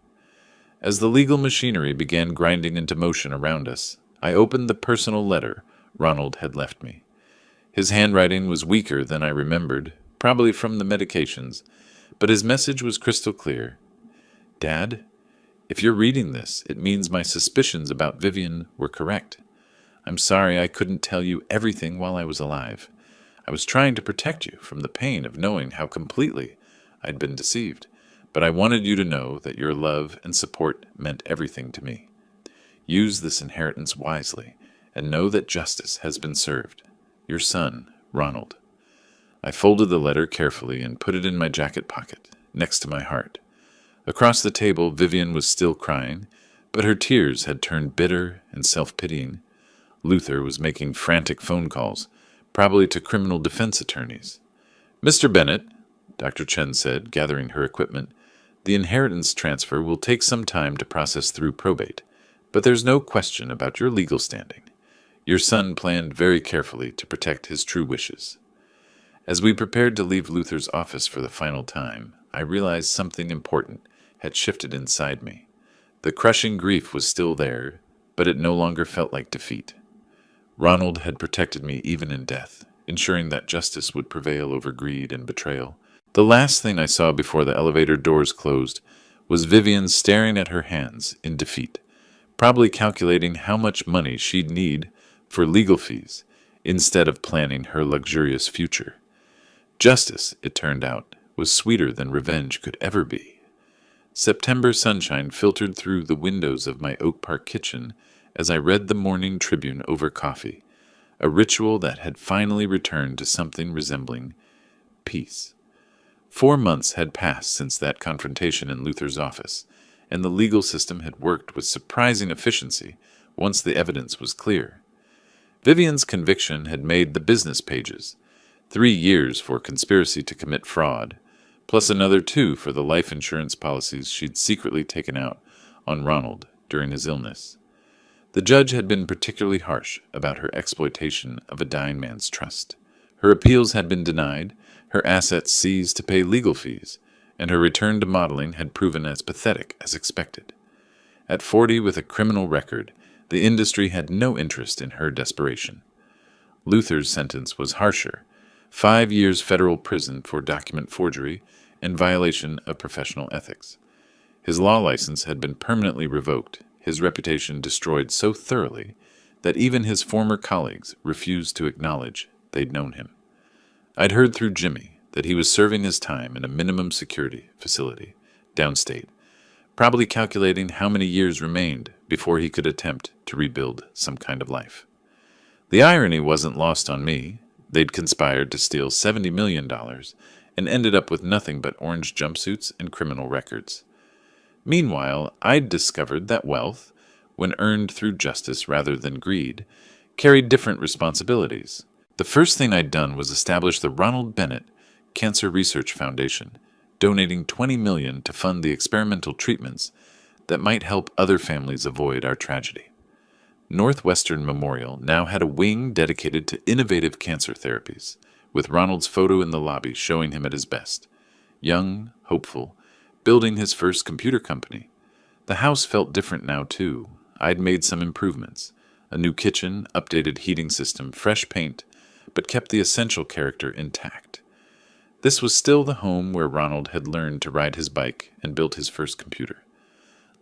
As the legal machinery began grinding into motion around us, I opened the personal letter Ronald had left me. His handwriting was weaker than I remembered, probably from the medications, but his message was crystal clear. "Dad, if you're reading this, it means my suspicions about Vivian were correct. I'm sorry I couldn't tell you everything while I was alive. I was trying to protect you from the pain of knowing how completely I'd been deceived, but I wanted you to know that your love and support meant everything to me. Use this inheritance wisely, and know that justice has been served. Your son, Ronald." I folded the letter carefully and put it in my jacket pocket, next to my heart. Across the table, Vivian was still crying, but her tears had turned bitter and self-pitying. Luther was making frantic phone calls, probably to criminal defense attorneys. "Mr. Bennett," Dr. Chen said, gathering her equipment, "the inheritance transfer will take some time to process through probate, but there's no question about your legal standing. Your son planned very carefully to protect his true wishes." As we prepared to leave Luther's office for the final time, I realized something important had shifted inside me. The crushing grief was still there, but it no longer felt like defeat. Ronald had protected me even in death, ensuring that justice would prevail over greed and betrayal. The last thing I saw before the elevator doors closed was Vivian staring at her hands in defeat, probably calculating how much money she'd need for legal fees instead of planning her luxurious future. Justice, it turned out, was sweeter than revenge could ever be. September sunshine filtered through the windows of my Oak Park kitchen as I read the Morning Tribune over coffee, a ritual that had finally returned to something resembling peace. 4 months had passed since that confrontation in Luther's office, and the legal system had worked with surprising efficiency once the evidence was clear. Vivian's conviction had made the business pages, 3 years for conspiracy to commit fraud, plus another 2 for the life insurance policies she'd secretly taken out on Ronald during his illness. The judge had been particularly harsh about her exploitation of a dying man's trust. Her appeals had been denied, her assets seized to pay legal fees, and her return to modeling had proven as pathetic as expected. At 40 with a criminal record, the industry had no interest in her desperation. Luther's sentence was harsher, 5 years federal prison for document forgery and violation of professional ethics. His law license had been permanently revoked, his reputation destroyed so thoroughly that even his former colleagues refused to acknowledge they'd known him. I'd heard through Jimmy that he was serving his time in a minimum security facility downstate, probably calculating how many years remained before he could attempt to rebuild some kind of life. The irony wasn't lost on me. They'd conspired to steal $70 million and ended up with nothing but orange jumpsuits and criminal records. Meanwhile, I'd discovered that wealth, when earned through justice rather than greed, carried different responsibilities. The first thing I'd done was establish the Ronald Bennett Cancer Research Foundation, donating $20 million to fund the experimental treatments that might help other families avoid our tragedy. Northwestern Memorial now had a wing dedicated to innovative cancer therapies, with Ronald's photo in the lobby showing him at his best. Young, hopeful, building his first computer company. The house felt different now, too. I'd made some improvements. A new kitchen, updated heating system, fresh paint, but kept the essential character intact. This was still the home where Ronald had learned to ride his bike and built his first computer.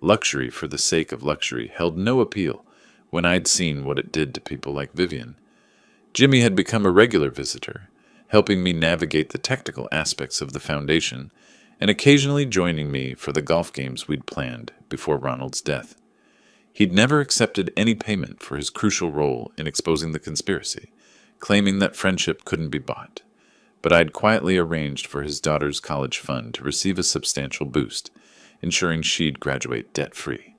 Luxury for the sake of luxury held no appeal when I'd seen what it did to people like Vivian. Jimmy had become a regular visitor, helping me navigate the technical aspects of the foundation and occasionally joining me for the golf games we'd planned before Ronald's death. He'd never accepted any payment for his crucial role in exposing the conspiracy, claiming that friendship couldn't be bought. But I'd quietly arranged for his daughter's college fund to receive a substantial boost, ensuring she'd graduate debt-free.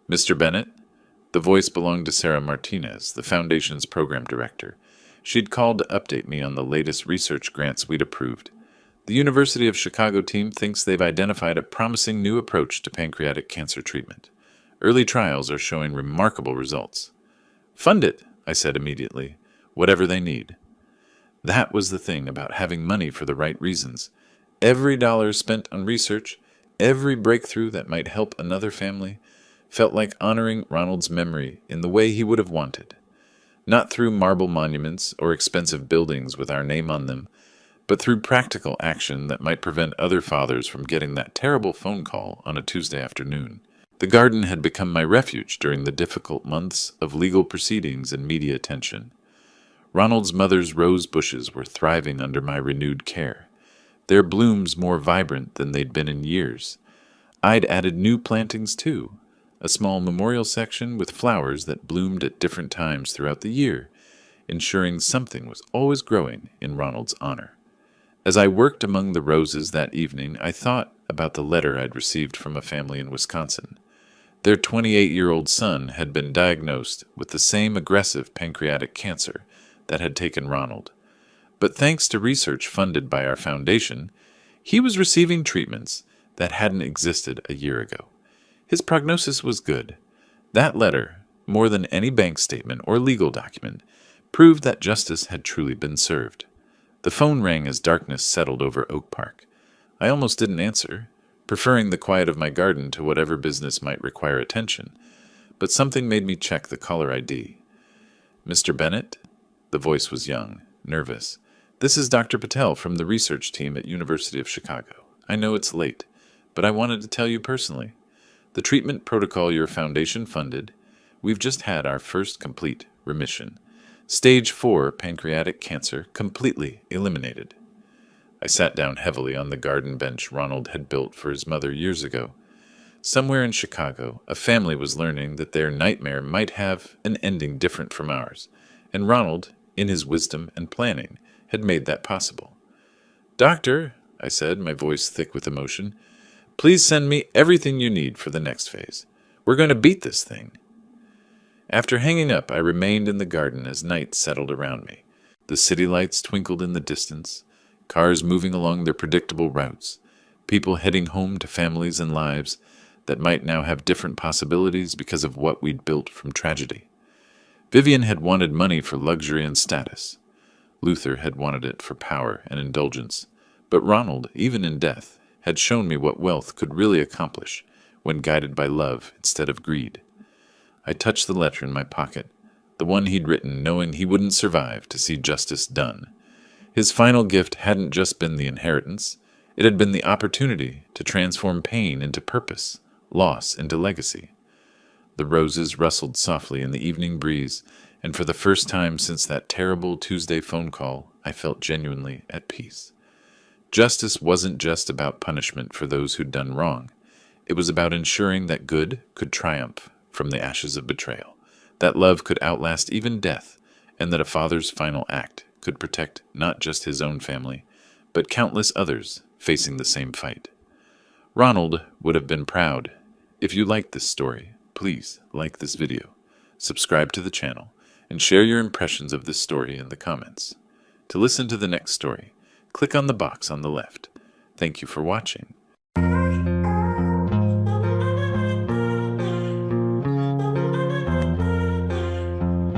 Mr. Bennett? The voice belonged to Sarah Martinez, the Foundation's program director. She'd called to update me on the latest research grants we'd approved. The University of Chicago team thinks they've identified a promising new approach to pancreatic cancer treatment. Early trials are showing remarkable results. Fund it, I said immediately. Whatever they need. That was the thing about having money for the right reasons. Every dollar spent on research, every breakthrough that might help another family, felt like honoring Ronald's memory in the way he would have wanted. Not through marble monuments or expensive buildings with our name on them, but through practical action that might prevent other fathers from getting that terrible phone call on a Tuesday afternoon. The garden had become my refuge during the difficult months of legal proceedings and media attention. Ronald's mother's rose bushes were thriving under my renewed care, their blooms more vibrant than they'd been in years. I'd added new plantings, too, a small memorial section with flowers that bloomed at different times throughout the year, ensuring something was always growing in Ronald's honor. As I worked among the roses that evening, I thought about the letter I'd received from a family in Wisconsin. Their 28-year-old son had been diagnosed with the same aggressive pancreatic cancer that had taken Ronald. But thanks to research funded by our foundation, he was receiving treatments that hadn't existed a year ago. His prognosis was good. That letter, more than any bank statement or legal document, proved that justice had truly been served. The phone rang as darkness settled over Oak Park. I almost didn't answer, preferring the quiet of my garden to whatever business might require attention, but something made me check the caller ID. Mr. Bennett? The voice was young, nervous. This is Dr. Patel from the research team at University of Chicago. I know it's late, but I wanted to tell you personally. The treatment protocol your foundation funded, we've just had our first complete remission. Stage 4 pancreatic cancer completely eliminated. I sat down heavily on the garden bench Ronald had built for his mother years ago. Somewhere in Chicago, a family was learning that their nightmare might have an ending different from ours, and Ronald, in his wisdom and planning, had made that possible. "Doctor," I said, my voice thick with emotion, "please send me everything you need for the next phase. We're going to beat this thing." After hanging up, I remained in the garden as night settled around me. The city lights twinkled in the distance, cars moving along their predictable routes, people heading home to families and lives that might now have different possibilities because of what we'd built from tragedy. Vivian had wanted money for luxury and status. Luther had wanted it for power and indulgence. But Ronald, even in death, had shown me what wealth could really accomplish when guided by love instead of greed. I touched the letter in my pocket, the one he'd written knowing he wouldn't survive to see justice done. His final gift hadn't just been the inheritance, it had been the opportunity to transform pain into purpose, loss into legacy. The roses rustled softly in the evening breeze, and for the first time since that terrible Tuesday phone call, I felt genuinely at peace. Justice wasn't just about punishment for those who'd done wrong. It was about ensuring that good could triumph from the ashes of betrayal, that love could outlast even death, and that a father's final act could protect not just his own family, but countless others facing the same fight. Ronald would have been proud. If you liked this story, please like this video, subscribe to the channel, and share your impressions of this story in the comments. To listen to the next story, click on the box on the left. Thank you for watching.